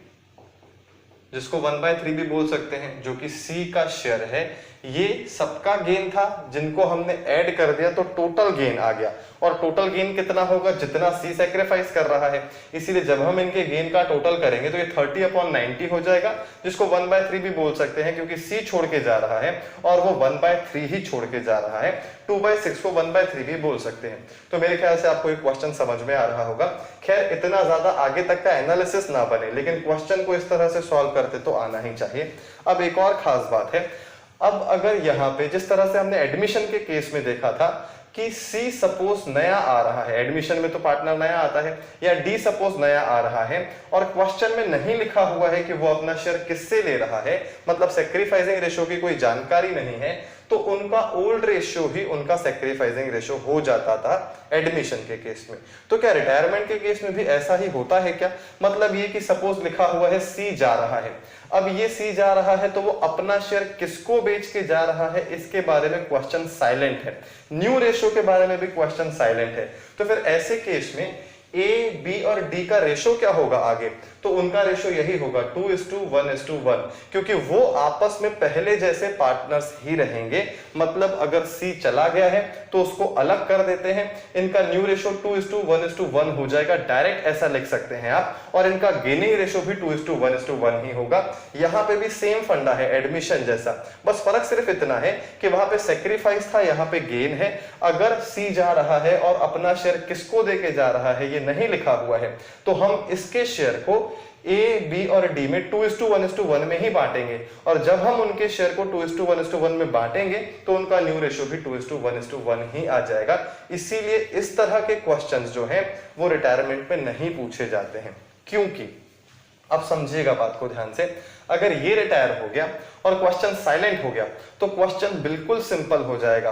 जिसको 1/3 भी बोल सकते हैं, जो कि C का शेयर है। ये सबका गेन था जिनको हमने ऐड कर दिया तो टोटल गेन आ गया, और टोटल गेन कितना होगा? जितना C सैक्रिफाइस कर रहा है। इसीलिए जब हम इनके गेन का टोटल करेंगे तो ये 30/90 हो जाएगा, जिसको 1/3 भी बोल सकते हैं, क्योंकि C छोड़ के जा रहा है और वो 1/3 ही छोड़ के जा रहा है। 2/6 को 1/3 भी बोल सकते हैं। तो मेरे ख्याल से आपको एक क्वेश्चन समझ में आ रहा होगा। खैर, इतना ज्यादा आगे तक का एनालिसिस ना बने, लेकिन क्वेश्चन को इस तरह से सॉल्व करते तो आना ही चाहिए। अब एक और खास बात है, अब अगर यहाँ पे जिस तरह से हमने एडमिशन के केस में देखा था कि C सपोज नया आ रहा है, एडमिशन में तो पार्टनर नया आता है, या D सपोज नया आ रहा है और क्वेश्चन में नहीं लिखा हुआ है कि वो अपना शेयर किससे ले रहा है, मतलब सैक्रिफाइसिंग रेशियो की कोई जानकारी नहीं है, तो उनका ओल्ड रेशियो ही उनका सैक्रिफाइसिंग रेशियो हो जाता था एडमिशन के केस में। तो क्या रिटायरमेंट के केस में भी ऐसा ही होता है क्या? मतलब ये कि सपोज लिखा हुआ है C जा रहा है, अब ये C जा रहा है तो वो अपना शेयर किसको बेच के जा रहा है, इसके बारे में क्वेश्चन साइलेंट है। न्यू रेशियो के बारे में भी क्वेश्चन साइलेंट है। तो फिर ऐसे केस में A, B और D का रेशियो क्या होगा आगे? तो उनका रेशियो यही होगा 2:1:1, क्योंकि वो आपस में पहले जैसे पार्टनर्स ही रहेंगे। मतलब अगर C चला गया है तो उसको अलग कर देते हैं, इनका न्यू रेशियो 2:1:1 हो जाएगा, डायरेक्ट ऐसा लिख सकते हैं आप। और इनका गेनिंग रेशियो भी 2:1:1 ही होगा। यहां पे भी सेम फंडा है एडमिशन जैसा, बस फर्क सिर्फ इतना है कि वहां पे सैक्रिफाइस था, यहाँ पे गेन है। अगर C जा रहा है और अपना शेयर किसको देके जा रहा है ये नहीं लिखा हुआ है, तो हम इसके शेयर को ए, बी और डी में 2:1:1 में ही बांटेंगे, और जब हम उनके शेयर को 2:1:1 में बांटेंगे तो उनका न्यू रेशियो भी 2:1:1 ही आ जाएगा। इसीलिए इस तरह के क्वेश्चंस जो हैं वो रिटायरमेंट में नहीं पूछे जाते हैं। क्योंकि अब समझिएगा बात को ध्यान से, अगर ये रिटायर हो गया और क्वेश्चन साइलेंट हो गया तो क्वेश्चन बिल्कुल सिंपल हो जाएगा।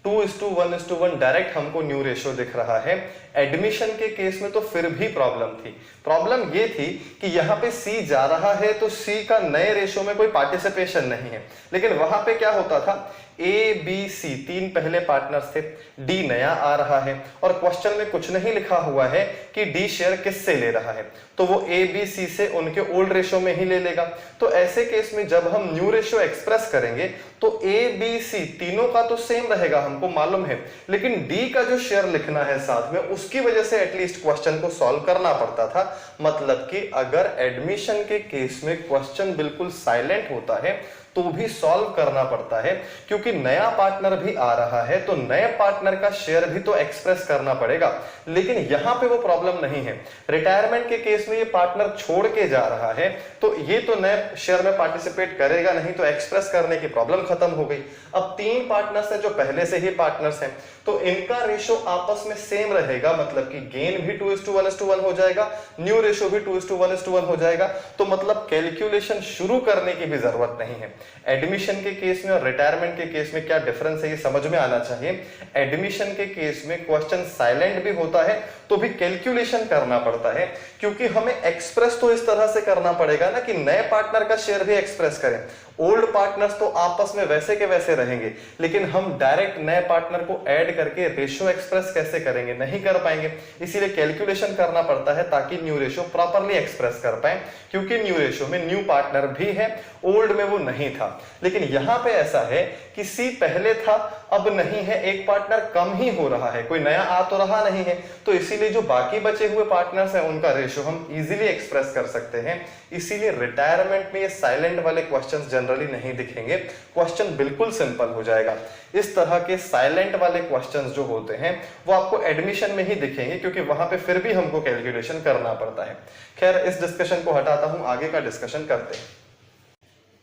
2:1:1 डायरेक्ट हमको न्यू रेशियो दिख रहा है। एडमिशन के केस में तो फिर भी प्रॉब्लम थी। प्रॉब्लम ये थी कि यहाँ पे सी जा रहा है तो सी का नए रेशियो में कोई पार्टिसिपेशन नहीं है, लेकिन वहां पे क्या होता था, ए, बी, सी तीन पहले पार्टनर्स थे, डी नया आ रहा है और क्वेश्चन में कुछ नहीं लिखा हुआ है कि डी शेयर किससे ले रहा है, तो वो ए, बी, सी से उनके ओल्ड रेशियो में ही ले लेगा। तो ऐसे केस में जब हम न्यू रेशियो एक्सप्रेस करेंगे तो ए, बी, सी तीनों का तो सेम रहेगा, हमको मालूम है, लेकिन डी का जो शेयर लिखना है साथ में, उसकी वजह से एटलीस्ट क्वेश्चन को सॉल्व करना पड़ता था। मतलब कि अगर एडमिशन के केस में क्वेश्चन बिल्कुल साइलेंट होता है तो भी सॉल्व करना पड़ता है, क्योंकि नया पार्टनर भी आ रहा है तो नए पार्टनर का शेयर भी तो एक्सप्रेस करना पड़ेगा। लेकिन यहां पे वो प्रॉब्लम नहीं है। रिटायरमेंट के केस में ये पार्टनर छोड़ के जा रहा है तो ये तो नए शेयर में पार्टिसिपेट करेगा नहीं, तो एक्सप्रेस करने की प्रॉब्लम खत्म हो गई। अब तीन पार्टनर्स हैं जो पहले से ही पार्टनर्स हैं, तो इनका रेशियो आपस में सेम रहेगा, मतलब कि गेन भी 2:1:1 हो जाएगा, न्यू रेशियो भी 2:1:1 हो जाएगा। तो मतलब कैलकुलेशन शुरू करने की भी जरूरत नहीं है। एडमिशन के केस में और रिटायरमेंट के केस में क्या डिफरेंस है ये समझ में आना चाहिए। एडमिशन के केस में क्वेश्चन साइलेंट भी होता है तो भी कैलकुलेशन करना पड़ता है, क्योंकि हमें एक्सप्रेस तो इस तरह से करना पड़ेगा ना कि नए पार्टनर का शेयर भी एक्सप्रेस करें। ओल्ड पार्टनर्स तो आपस में वैसे के वैसे रहेंगे, लेकिन हम डायरेक्ट नए पार्टनर को ऐड करके रेशियो एक्सप्रेस कैसे करेंगे, नहीं कर पाएंगे। इसीलिए कैलकुलेशन करना पड़ता है ताकि न्यू रेशियो प्रॉपर्ली एक्सप्रेस कर पाए, क्योंकि न्यू रेशियो में न्यू पार्टनर भी है, ओल्ड में वो नहीं था। लेकिन यहां पे ऐसा है कि सी पहले था अब नहीं है, एक पार्टनर कम ही हो रहा है, कोई नया आ तो रहा नहीं है, तो इसीलिए जो बाकी बचे हुए पार्टनर्स हैं उनका रेशियो हम इजीली एक्सप्रेस कर सकते हैं। इसीलिए रिटायरमेंट में ये साइलेंट वाले क्वेश्चंस जनरली नहीं दिखेंगे, क्वेश्चन बिल्कुल सिंपल हो जाएगा। इस तरह के साइलेंट वाले क्वेश्चंस जो होते हैं वो आपको एडमिशन में ही दिखेंगे, क्योंकि वहां पे फिर भी हमको कैलकुलेशन करना पड़ता है। खैर, इस डिस्कशन को हटाता हूं, आगे का डिस्कशन करते हैं।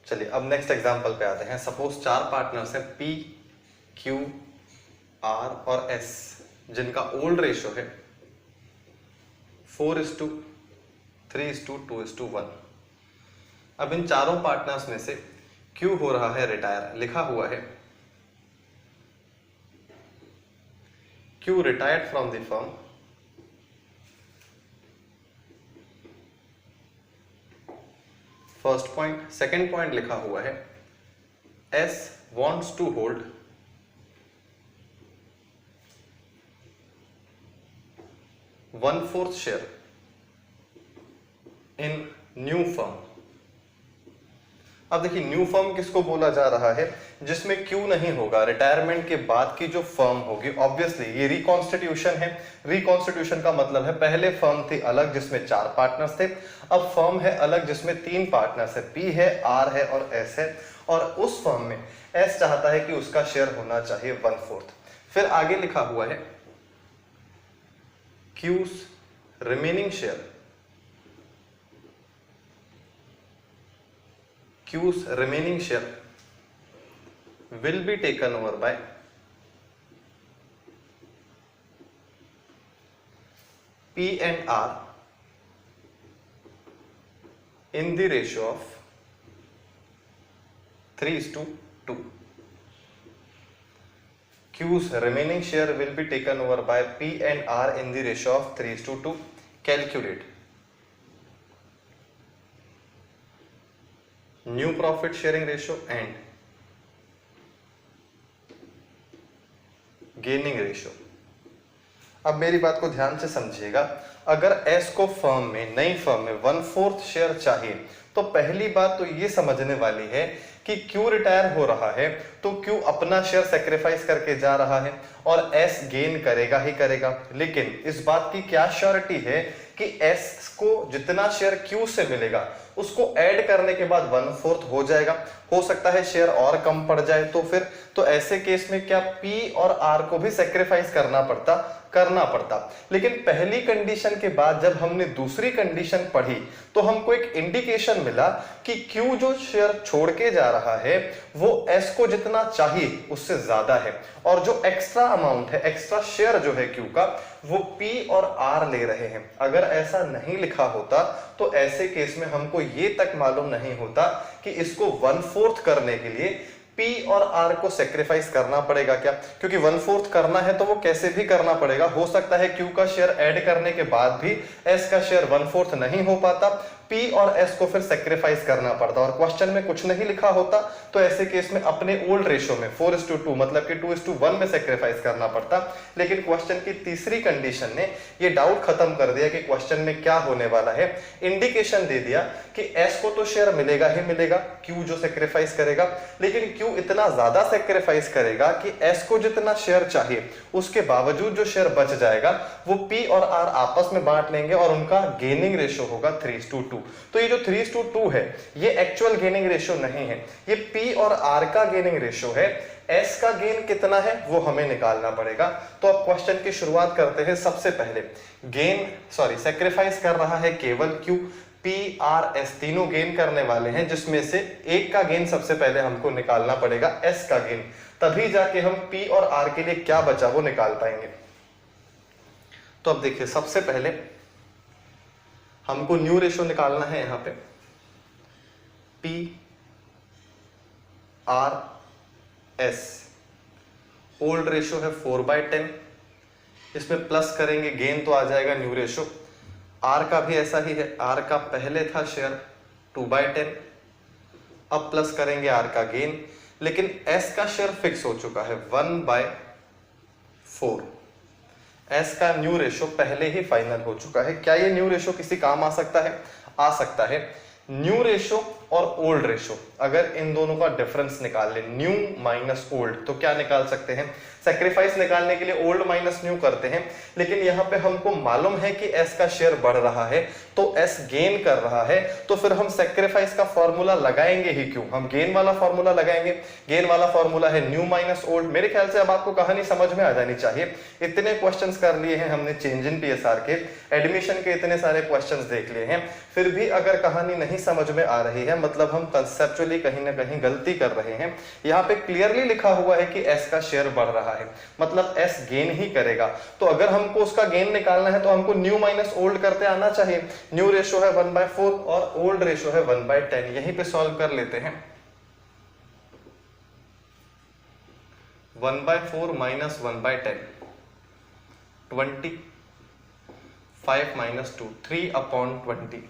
चलिए अब नेक्स्ट एग्जांपल पे आते हैं। सपोज चार पार्टनर्स हैं पी, क्यू, आर और एस, जिनका ओल्ड रेशियो है 4:3:2:1। अब इन चारों पार्टनर्स में से क्यू हो रहा है रिटायर, लिखा हुआ है Q retired from the firm first point. Second point लिखा हुआ है S wants to hold 1/4 share in new firm. अब देखिए, न्यू फर्म किसको बोला जा रहा है, जिसमें क्यू नहीं होगा, रिटायरमेंट के बाद की जो फर्म होगी। ऑब्वियसली ये रिकॉन्स्टिट्यूशन है। रिकॉन्स्टिट्यूशन का मतलब है पहले फर्म थी अलग जिसमें चार पार्टनर्स थे, अब फर्म है अलग जिसमें तीन पार्टनर्स है, पी है, आर है और एस है, और उस फर्म में एस चाहता है कि उसका शेयर होना चाहिए 1/4। फिर आगे लिखा हुआ है Q's remaining share, Q's remaining share will be taken over by P and R in the ratio of 3:2. Q's remaining share will be taken over by P and R in the ratio of 3:2. Calculate new profit sharing ratio and gaining ratio. अब मेरी बात को ध्यान से समझिएगा, अगर एस को फर्म में, नई फर्म में 1/4 शेयर चाहिए तो पहली बात तो ये समझने वाली है कि क्यू रिटायर हो रहा है तो क्यू अपना शेयर सेक्रीफाइस करके जा रहा है और एस गेन करेगा ही करेगा। लेकिन इस बात की क्या श्योरिटी है कि एस को जितना शेयर क्यू से मिलेगा उसको ऐड करने के बाद 1/4 हो जाएगा। हो सकता है शेयर और कम पड़ जाए, तो फिर तो ऐसे केस में क्या पी और आर को भी सेक्रीफाइस करना पड़ता, करना पड़ता। लेकिन पहली कंडीशन के बाद जब हमने दूसरी कंडीशन पढ़ी तो हमको एक इंडिकेशन मिला कि Q जो शेयर छोड़ के जा रहा है वो S को जितना चाहिए उससे ज्यादा है, और जो एक्स्ट्रा अमाउंट है, एक्स्ट्रा शेयर जो है Q का, वो P और R ले रहे हैं। अगर ऐसा नहीं लिखा होता तो ऐसे केस में हमको ये तक मालूम नहीं होता कि इसको 1/4 करने के लिए P और R को सेक्रीफाइस करना पड़ेगा क्या, क्योंकि 1/4 करना है तो वो कैसे भी करना पड़ेगा। हो सकता है Q का शेयर ऐड करने के बाद भी S का शेयर 1/4 नहीं हो पाता, P और S को फिर सेक्रीफाइस करना पड़ता, और क्वेश्चन में कुछ नहीं लिखा होता तो ऐसे केस में अपने ओल्ड रेशियो में 4:2 मतलब कि 2:1 में सेक्रीफाइस करना पड़ता। लेकिन क्वेश्चन की तीसरी कंडीशन ने ये डाउट खत्म कर दिया कि क्वेश्चन में क्या होने वाला है, इंडिकेशन दे दिया कि S को तो शेयर मिलेगा ही मिलेगा, Q जो सेक्रीफाइस करेगा, लेकिन Q इतना ज्यादा सेक्रीफाइस करेगा कि S को जितना शेयर चाहिए उसके बावजूद जो शेयर बच जाएगा वो P और R आपस में बांट लेंगे और उनका गेनिंग रेशियो होगा 3:2। तो ये जो 3:2 है ये एक्चुअल गेनिंग रेशियो नहीं है, ये P और R का गेनिंग रेशियो है। S का गेन कितना है वो हमें निकालना पड़ेगा। तो अब क्वेश्चन की शुरुआत करते हैं। सबसे पहले सेक्रीफाइस कर रहा है केवल Q, P, R, S तीनों गेन करने वाले हैं, जिसमें से एक का गेन सबसे पहले हमको निकालना पड़ेगा, S का गेन, तभी जाके हम P और R के लिए क्या बचा वो निकाल पाएंगे। तो अब देखिए, सबसे पहले हमको न्यू रेशियो निकालना है। यहां पे P R S old ratio है 4/10, इसमें प्लस करेंगे गेन तो आ जाएगा न्यू रेशियो। R का भी ऐसा ही है, R का पहले था शेयर 2/10, अब प्लस करेंगे R का गेन, लेकिन S का शेयर फिक्स हो चुका है 1/4। S का न्यू रेशियो पहले ही फाइनल हो चुका है। क्या ये न्यू रेशियो किसी काम आ सकता है? आ सकता है। न्यू रेशियो और ओल्ड रेशियो, अगर इन दोनों का डिफरेंस निकाल ले, न्यू माइनस ओल्ड, तो क्या निकाल सकते हैं? सेक्रीफाइस निकालने के लिए ओल्ड माइनस न्यू करते हैं, लेकिन यहां पे हमको मालूम है कि S का शेयर बढ़ रहा है तो S गेन कर रहा है, तो फिर हम सेक्रीफाइस का फॉर्मूला लगाएंगे ही क्यों? हम गेन वाला फॉर्मूला लगाएंगे। गेन वाला फॉर्मूला है न्यू माइनस ओल्ड। मेरे ख्याल से अब आपको कहानी समझ में आ जानी चाहिए। इतने क्वेश्चंस कर लिए हैं हमने चेंज इन PSR के, एडमिशन के इतने सारे क्वेश्चंस देख लिए हैं, फिर भी अगर कहानी नहीं समझ में आ रही है मतलब हम कंसेप्चुअली कहीं ना कहीं गलती कर रहे हैं। यहाँ पे क्लियरली लिखा हुआ है कि S का शेयर बढ़ रहा है, मतलब S गेन ही करेगा। तो अगर हमको उसका गेन निकालना है तो हमको न्यू माइनस ओल्ड करते आना चाहिए। न्यू रेशियो है 1/4 और ओल्ड रेशियो है 1/10। यहीं पे सॉल्व कर लेते हैं। 1/4 माइनस 1/10 20, 5 माइनस 2 3/20।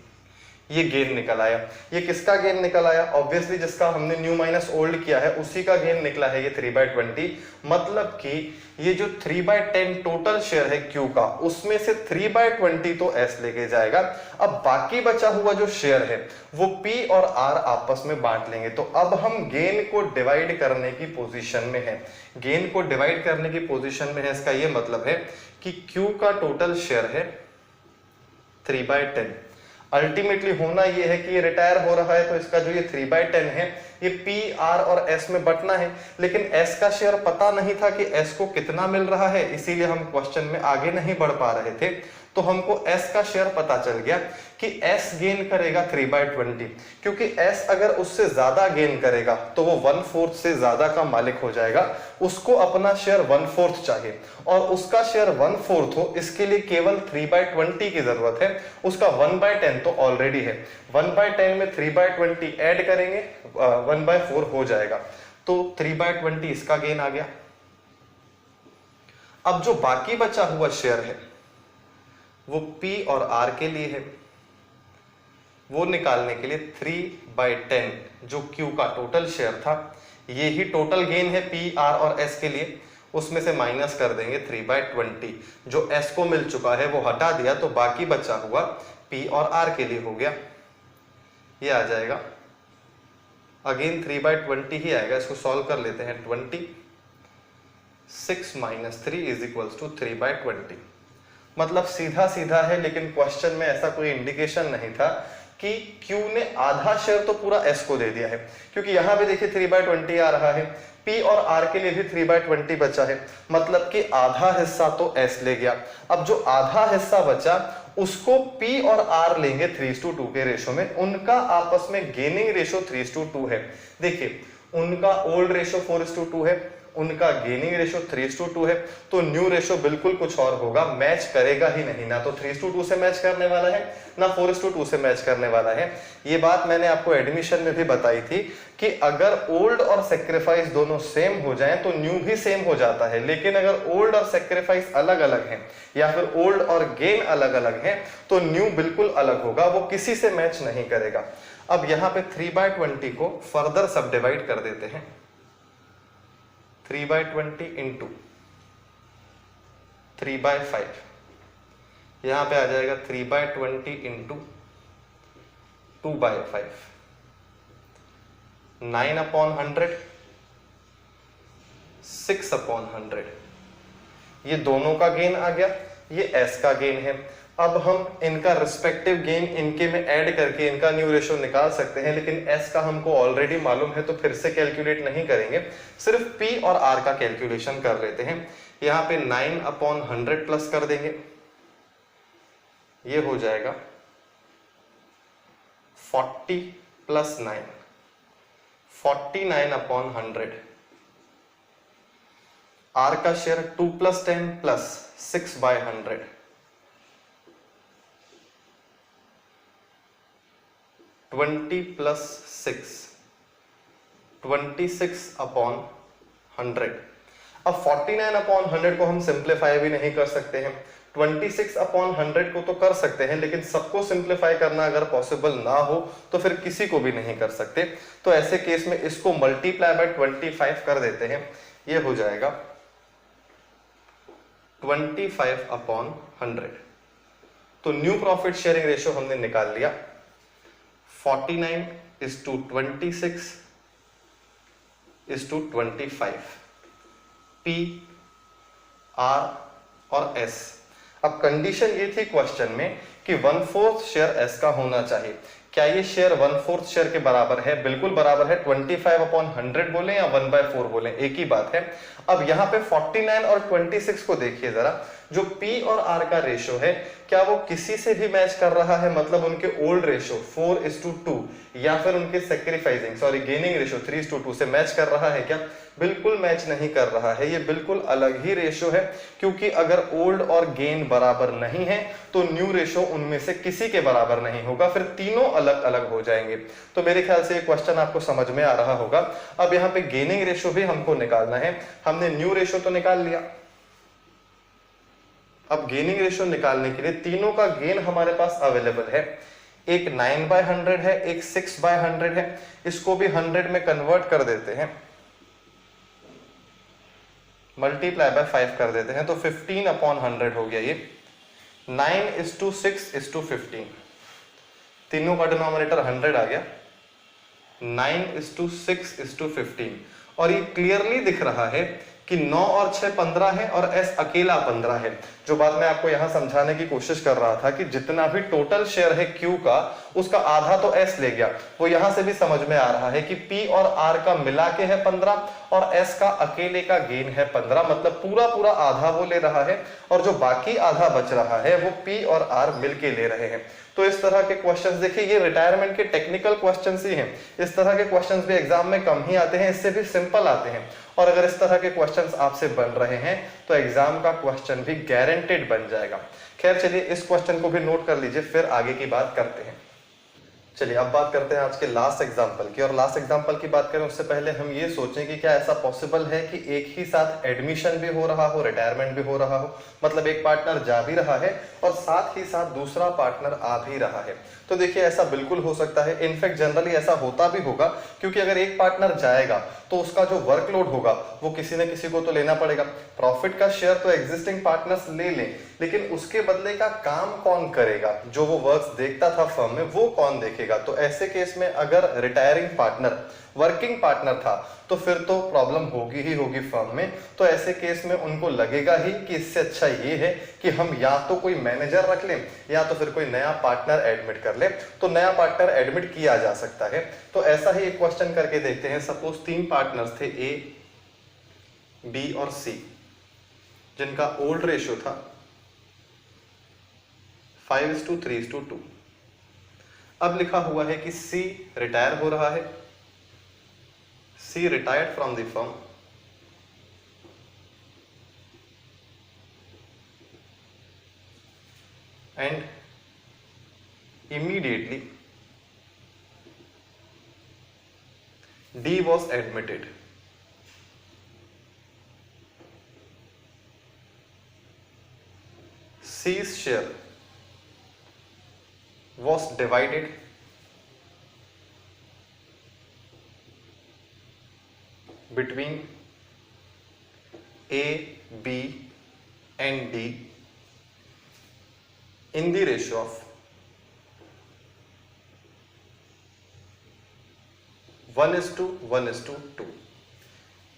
ये गेन निकल आया। ये किसका गेन निकल आया? ऑब्वियसली जिसका हमने न्यू माइनस ओल्ड किया है उसी का गेन निकला है ये 3/20। मतलब कि ये जो 3/10 टोटल शेयर है Q का, उसमें से 3/20 तो S लेके जाएगा। अब बाकी बचा हुआ जो शेयर है वो P और R आपस में बांट लेंगे। तो अब हम गेन को डिवाइड करने की पोजीशन में है। गेन को डिवाइड करने की पोजीशन में है, इसका ये मतलब है कि Q का टोटल शेयर है 3/10। अल्टीमेटली होना यह है कि ये रिटायर हो रहा है तो इसका जो ये 3/10 है ये P, R और S में बटना है, लेकिन S का शेयर पता नहीं था कि S को कितना मिल रहा है, इसीलिए हम क्वेश्चन में आगे नहीं बढ़ पा रहे थे। तो हमको S का शेयर पता चल गया कि S गेन करेगा 3/20, क्योंकि S अगर उससे ज्यादा गेन करेगा तो वो 1/4 से ज्यादा का मालिक हो जाएगा। उसको अपना शेयर 1/4 चाहिए और उसका शेयर 1/4 हो, इसके लिए केवल 3/20 की जरूरत है। उसका 1/10 तो ऑलरेडी है। 1/10 में 3/20 ऐड करेंगे 1/4 हो जाएगा। तो 3/20 इसका गेन आ गया। अब जो बाकी बचा हुआ शेयर है वो P और R के लिए है। वो निकालने के लिए 3/10 जो Q का टोटल शेयर था, ये ही टोटल गेन है P, R और S के लिए, उसमें से माइनस कर देंगे 3/20। जो S को मिल चुका है वो हटा दिया तो बाकी बचा हुआ P और R के लिए हो गया। ये आ जाएगा अगेन 3/20 ही आएगा। इसको सॉल्व कर लेते हैं। 20 6 माइनस 3 इज इक्वल्स टू 3/20। मतलब सीधा सीधा है, लेकिन क्वेश्चन में ऐसा कोई इंडिकेशन नहीं था कि Q ने आधा शेयर तो पूरा S को दे दिया है, क्योंकि यहां भी देखिए 3/20 आ रहा है, P और R के लिए भी 3/20 बचा है, मतलब कि आधा हिस्सा तो S ले गया। अब जो आधा हिस्सा बचा उसको P और R लेंगे 3:2 के रेशो में, उनका आपस में गेनिंग रेशो 3:2 है। देखिए उनका ओल्ड रेशो 4:2 है, उनका गेनिंग रेशो 3:2 है, तो न्यू रेशो बिल्कुल कुछ और होगा, मैच करेगा ही नहीं, ना तो 3:2 से मैच करने वाला है ना 4:2 से मैच करने वाला है। ये बात मैंने आपको एडमिशन में भी बताई थी कि अगर ओल्ड और सेक्रीफाइस दोनों सेम हो जाएं तो न्यू भी सेम हो जाता है, लेकिन अगर ओल्ड और सेक्रीफाइस अलग अलग हैं या फिर ओल्ड और गेन अलग अलग हैं तो न्यू बिल्कुल अलग होगा, वो किसी से मैच नहीं करेगा। अब यहां पे 3/20 को फर्दर सब डिवाइड कर देते हैं, 3/20 इंटू 3/5, यहां पे आ जाएगा 3/20 इंटू 2/5, 9/100, 6/100, ये दोनों का गेन आ गया, ये S का गेन है। अब हम इनका रिस्पेक्टिव गेन इनके में ऐड करके इनका न्यू रेशो निकाल सकते हैं, लेकिन S का हमको ऑलरेडी मालूम है तो फिर से कैलकुलेट नहीं करेंगे, सिर्फ P और R का कैलकुलेशन कर लेते हैं। यहाँ पे 9/100 प्लस कर देंगे, ये हो जाएगा 40 प्लस 9, 49/100। R का शेयर 2 + 10 प्लस 6/100, 20 + 6, 26/100। अब 49/100 को हम सिंप्लीफाई भी नहीं कर सकते हैं, 26/100 को तो कर सकते हैं, लेकिन सबको सिंप्लीफाई करना अगर पॉसिबल ना हो तो फिर किसी को भी नहीं कर सकते। तो ऐसे केस में इसको मल्टीप्लाई बाय 25 कर देते हैं, ये हो जाएगा 25/100। तो न्यू प्रॉफिट शेयरिंग रेशियो हमने निकाल लिया, 49:26:25, P, R और S। अब कंडीशन ये थी क्वेश्चन में कि 1/4 शेयर S का होना चाहिए। क्या ये शेयर 1/4 शेयर के बराबर है? बिल्कुल बराबर है। 25/100 बोले या 1/4 बोले, एक ही बात है। अब यहाँ पे 49 और 26 को देखिए जरा, जो P और R का रेशो है क्या वो किसी से भी मैच कर रहा है? मतलब उनके ओल्ड रेशो 4:2 या फिर उनके गेनिंग रेशो 3:2 से मैच कर रहा है क्या? बिल्कुल मैच नहीं कर रहा है, ये बिल्कुल अलग ही रेशो है, क्योंकि अगर ओल्ड और गेन बराबर नहीं है तो न्यू रेशो उनमें से किसी के बराबर नहीं होगा, फिर तीनों अलग अलग हो जाएंगे। तो मेरे ख्याल से ये क्वेश्चन आपको समझ में आ रहा होगा। अब यहाँ पे गेनिंग रेशो भी हमको निकालना है, हमने न्यू रेशो तो निकाल लिया, अब गेनिंग रेशो निकालने के लिए तीनों का गेन हमारे पास अवेलेबल है, एक 9/100 है, एक 6/100 है, इसको भी 100 में कन्वर्ट कर देते हैं, मल्टीप्लाई बाय 5 कर देते हैं, तो 15/100 हो गया। ये 9:6:15, तीनों का डिनोमिनेटर 100 आ गया, 9:6:15, और ये क्लियरली दिख रहा है कि 9 और 6 15 है और S अकेला 15 है। जो बात मैं आपको यहां समझाने की कोशिश कर रहा था कि जितना भी टोटल शेयर है Q का, उसका आधा तो S ले गया, वो यहां से भी समझ में आ रहा है कि P और R का मिला के है 15 और S का अकेले का गेन है 15, मतलब पूरा पूरा आधा वो ले रहा है और जो बाकी आधा बच रहा है वो P और R मिलके ले रहे हैं। तो इस तरह के क्वेश्चंस देखिए, ये रिटायरमेंट के टेक्निकल क्वेश्चंस ही हैं, इस तरह के क्वेश्चंस भी एग्जाम में कम ही आते हैं, इससे भी सिंपल आते हैं। और अगर इस तरह के क्वेश्चंस आपसे बन रहे हैं तो एग्जाम का क्वेश्चन भी गारंटेड बन जाएगा। खैर चलिए इस क्वेश्चन को भी नोट कर लीजिए, फिर आगे की बात करते हैं। चलिए अब बात करते हैं आज के लास्ट एग्जांपल की, और लास्ट एग्जांपल की बात करें उससे पहले हम ये सोचें कि क्या ऐसा पॉसिबल है कि एक ही साथ एडमिशन भी हो रहा हो, रिटायरमेंट भी हो रहा हो, मतलब एक पार्टनर जा भी रहा है और साथ ही साथ दूसरा पार्टनर आ भी रहा है। तो देखिए ऐसा बिल्कुल हो सकता है, इनफैक्ट जनरली ऐसा होता भी होगा, क्योंकि अगर एक पार्टनर जाएगा तो उसका जो वर्कलोड होगा वो किसी न किसी को तो लेना पड़ेगा। प्रॉफिट का शेयर तो एग्जिस्टिंग पार्टनर्स ले लें, लेकिन उसके बदले का काम कौन करेगा? जो वो वर्क्स देखता था फर्म में वो कौन देखेगा? लगेगा। तो ऐसे केस में अगर रिटायरिंग पार्टनर वर्किंग पार्टनर था तो फिर तो प्रॉब्लम होगी ही होगी फर्म में। तो ऐसे केस में उनको लगेगा ही कि इससे अच्छा ये है कि हम या तो कोई मैनेजर रख लें या तो फिर कोई नया पार्टनर एडमिट कर ले। तो नया पार्टनर एडमिट किया जा सकता है। तो ऐसा ही एक क्वेश्चन करके देखते हैं। सपोज 3 पार्टनर्स थे ए, बी और सी, जिनका ओल्ड रेशियो था 5:3:2। अब लिखा हुआ है कि सी रिटायर हो रहा है, she retired from the firm and immediately D was admitted. C's share was divided between A, B and D in the ratio of 1:1:2।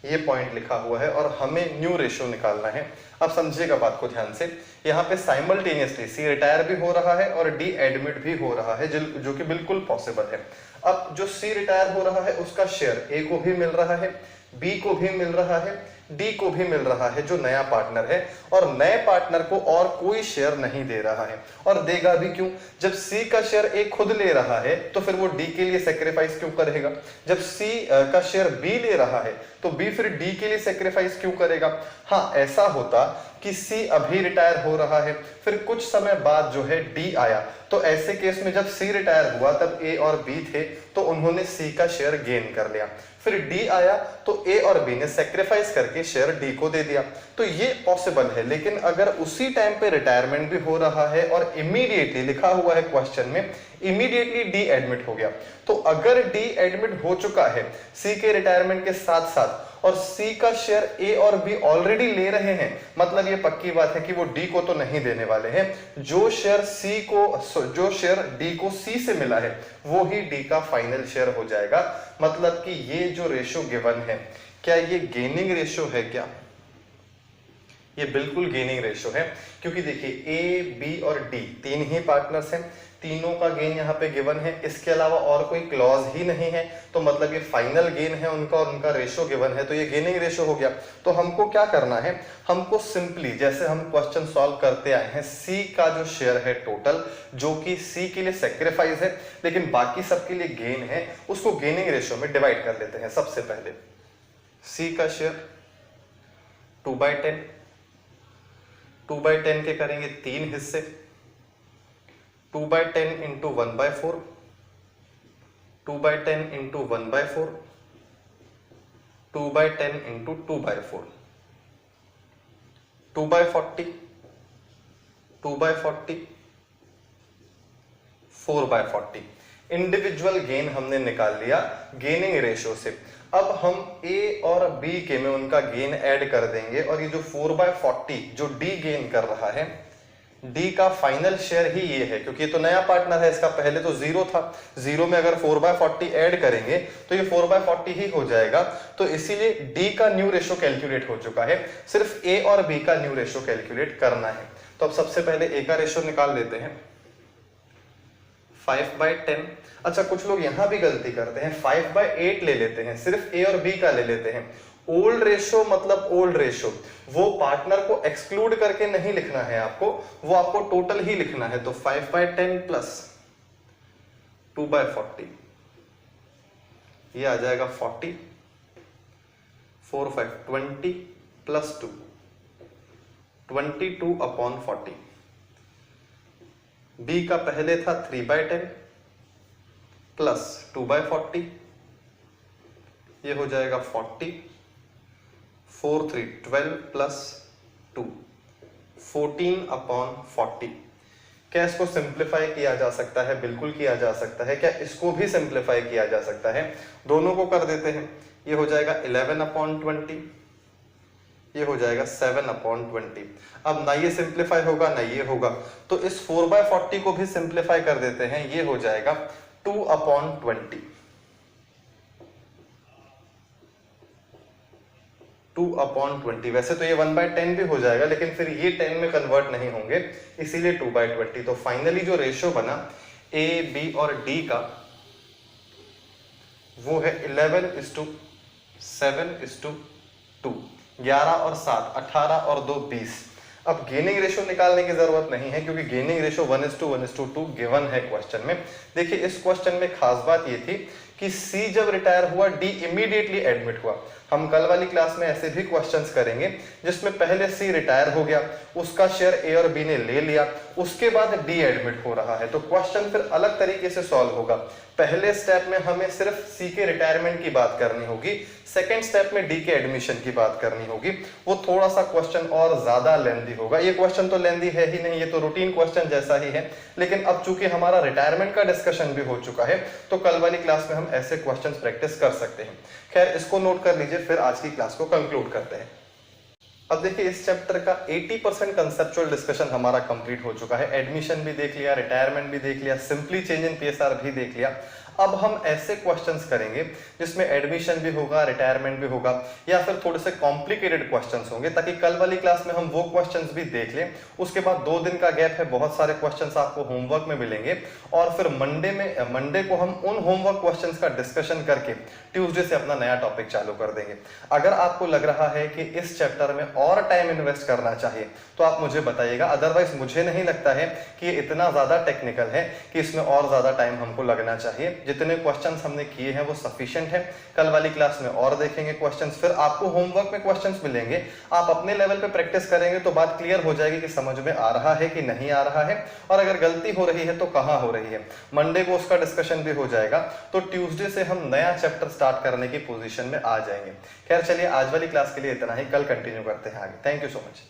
ये पॉइंट लिखा हुआ है और हमें न्यू रेशियो निकालना है। अब समझिएगा बात को ध्यान से, यहाँ पे साइमल्टेनियसली सी रिटायर भी हो रहा है और डी एडमिट भी हो रहा है, जो कि बिल्कुल पॉसिबल है। अब जो सी रिटायर हो रहा है उसका शेयर ए को भी मिल रहा है, बी को भी मिल रहा है, डी को भी मिल रहा है जो नया पार्टनर है, और नए पार्टनर को और कोई शेयर नहीं दे रहा है। और देगा भी क्यों? जब सी का शेयर ए खुद ले रहा है तो फिर वो डी के लिए सेक्रीफाइस क्यों करेगा? जब सी का शेयर बी ले रहा है तो बी फिर डी के लिए सेक्रीफाइस क्यों करेगा? हाँ, ऐसा होता कि सी अभी रिटायर हो रहा है, फिर कुछ समय बाद जो है डी आया, तो ऐसे केस में जब सी रिटायर हुआ तब ए और बी थे तो उन्होंने सी का शेयर गेन कर लिया। फिर डी आया तो ए और बी ने सेक्रीफाइस करके शेयर डी को दे दिया। तो ये पॉसिबल है। लेकिन अगर उसी टाइम पे रिटायरमेंट भी हो रहा है और इमीडिएटली लिखा हुआ है क्वेश्चन में इमीडिएटली डी एडमिट हो गया, तो अगर डी एडमिट हो चुका है सी के रिटायरमेंट के साथ साथ और सी का शेयर ए और बी ऑलरेडी ले रहे हैं, मतलब ये पक्की बात है कि वो डी को तो नहीं देने वाले हैं। जो शेयर डी को सी से मिला है वो ही डी का फाइनल शेयर हो जाएगा। मतलब कि ये जो रेशियो गिवन है, क्या ये गेनिंग रेशियो है? क्या ये बिल्कुल गेनिंग रेशियो है, क्योंकि देखिए ए, बी और डी 3 ही पार्टनर्स हैं, तीनों का गेन यहाँ पे गिवन है, इसके अलावा और कोई क्लॉज ही नहीं है, तो मतलब ये फाइनल गेन है उनका और उनका रेशियो गिवन है, तो ये गेनिंग रेशियो हो गया। तो हमको क्या करना है? हमको सिंपली जैसे हम क्वेश्चन सॉल्व करते आए हैं, सी का जो शेयर है टोटल, जो कि सी के लिए सेक्रीफाइस है लेकिन बाकी सबके लिए गेन है, उसको गेनिंग रेशियो में डिवाइड कर लेते हैं। सबसे पहले सी का शेयर 2/10, 2/10 के करेंगे 3 हिस्से, 2/10 into 1/4, 2/10 into 1/4, 2/10 into 2/4, 2/40, 2/40, 4/40। Individual gain हमने निकाल लिया गेनिंग रेशियो से। अब हम ए और बी के में उनका गेन ऐड कर देंगे और ये जो 4/40 जो डी गेन कर रहा है, डी का फाइनल शेयर ही ये है, क्योंकि ये तो नया पार्टनर है, इसका पहले तो 0 था, 0 में अगर 4/40 ऐड करेंगे तो ये 4/40 ही हो जाएगा। तो इसीलिए डी का न्यू रेशियो कैलकुलेट हो चुका है, सिर्फ ए और बी का न्यू रेशियो कैलकुलेट करना है। तो अब सबसे पहले ए का रेशियो निकाल लेते हैं, 5/10। अच्छा, कुछ लोग यहां भी गलती करते हैं, 5/8 ले लेते हैं, सिर्फ ए और बी का ले लेते हैं। ओल्ड रेशियो मतलब ओल्ड रेशियो, वो पार्टनर को एक्सक्लूड करके नहीं लिखना है आपको, वो आपको टोटल ही लिखना है। तो 5/10 प्लस 2/40, ये आ जाएगा 40, 4 5 20 प्लस 2, 22/40। बी का पहले था 3/10 प्लस 2/40, ये हो जाएगा 40, 4 3 12 प्लस 2, 14/40। क्या इसको सिंप्लीफाई किया जा सकता है? बिल्कुल किया जा सकता है। क्या इसको भी सिंप्लीफाई किया जा सकता है? दोनों को कर देते हैं, ये हो जाएगा 11/20, ये हो जाएगा 7/20। अब ना ये सिंप्लीफाई होगा ना ये होगा, तो इस 4/40 को भी सिंप्लीफाई कर देते हैं, ये हो जाएगा 2/20, 2/20। वैसे तो ये 1/10 भी हो जाएगा, लेकिन फिर ये 10 में कन्वर्ट नहीं होंगे, इसीलिए 2/20। तो फाइनली जो रेशियो बना ए, बी और डी का, वो है 11:7:2, 11 और 7, 18 और 2, 20। अब गेनिंग रेशियो निकालने की जरूरत नहीं है, क्योंकि गेनिंग रेशियो 1:1:2 गिवन है क्वेश्चन में। देखिए इस क्वेश्चन में खास बात ये थी कि सी जब रिटायर हुआ, डी इमीडिएटली एडमिट हुआ। हम कल वाली क्लास में ऐसे भी क्वेश्चंस करेंगे जिसमें पहले सी रिटायर हो गया, उसका शेयर ए और बी ने ले लिया, उसके बाद डी एडमिट हो रहा है, तो क्वेश्चन फिर अलग तरीके से सॉल्व होगा। पहले स्टेप में हमें सिर्फ सी के रिटायरमेंट की बात करनी होगी, सेकेंड स्टेप में डी के एडमिशन की बात करनी होगी। वो थोड़ा सा क्वेश्चन और ज्यादा लेंदी होगा। ये क्वेश्चन तो लेंदी है ही नहीं, ये तो रूटीन क्वेश्चन जैसा ही है, लेकिन अब चूंकि हमारा रिटायरमेंट का डिस्कशन भी हो चुका है, तो कल वाली क्लास में हम ऐसे क्वेश्चंस प्रैक्टिस कर सकते हैं। खैर इसको नोट कर लीजिए, फिर आज की क्लास को कंक्लूड करते हैं। अब देखिए इस चैप्टर का 80% कंसेप्चुअल डिस्कशन हमारा कंप्लीट हो चुका है। एडमिशन भी देख लिया, रिटायरमेंट भी देख लिया, सिंपली चेंज इन पीएसआर भी देख लिया। अब हम ऐसे क्वेश्चंस करेंगे जिसमें एडमिशन भी होगा, रिटायरमेंट भी होगा, या फिर थोड़े से कॉम्प्लिकेटेड क्वेश्चंस होंगे, ताकि कल वाली क्लास में हम वो क्वेश्चंस भी देख लें। उसके बाद 2 दिन का गैप है, बहुत सारे क्वेश्चंस आपको होमवर्क में मिलेंगे, और फिर मंडे को हम उन होमवर्क क्वेश्चंस का डिस्कशन करके ट्यूसडे से अपना नया टॉपिक चालू कर देंगे। अगर आपको लग रहा है कि इस चैप्टर में और टाइम इन्वेस्ट करना चाहिए तो आप मुझे बताइएगा, अदरवाइज मुझे नहीं लगता है कि ये इतना ज्यादा टेक्निकल है कि इसमें और ज्यादा टाइम हमको लगना चाहिए। जितने क्वेश्चंस हमने किए हैं वो सफिशिएंट है। कल वाली क्लास में और देखेंगे क्वेश्चंस, फिर आपको होमवर्क में क्वेश्चंस मिलेंगे, आप अपने लेवल पे प्रैक्टिस करेंगे तो बात क्लियर हो जाएगी कि समझ में आ रहा है कि नहीं आ रहा है, और अगर गलती हो रही है तो कहां हो रही है। मंडे को उसका डिस्कशन भी हो जाएगा, तो ट्यूसडे से हम नया चैप्टर स्टार्ट करने की पोजीशन में आ जाएंगे। खैर चलिए आज वाली क्लास के लिए इतना ही, कल कंटिन्यू करते हैं आगे। Thank you so much.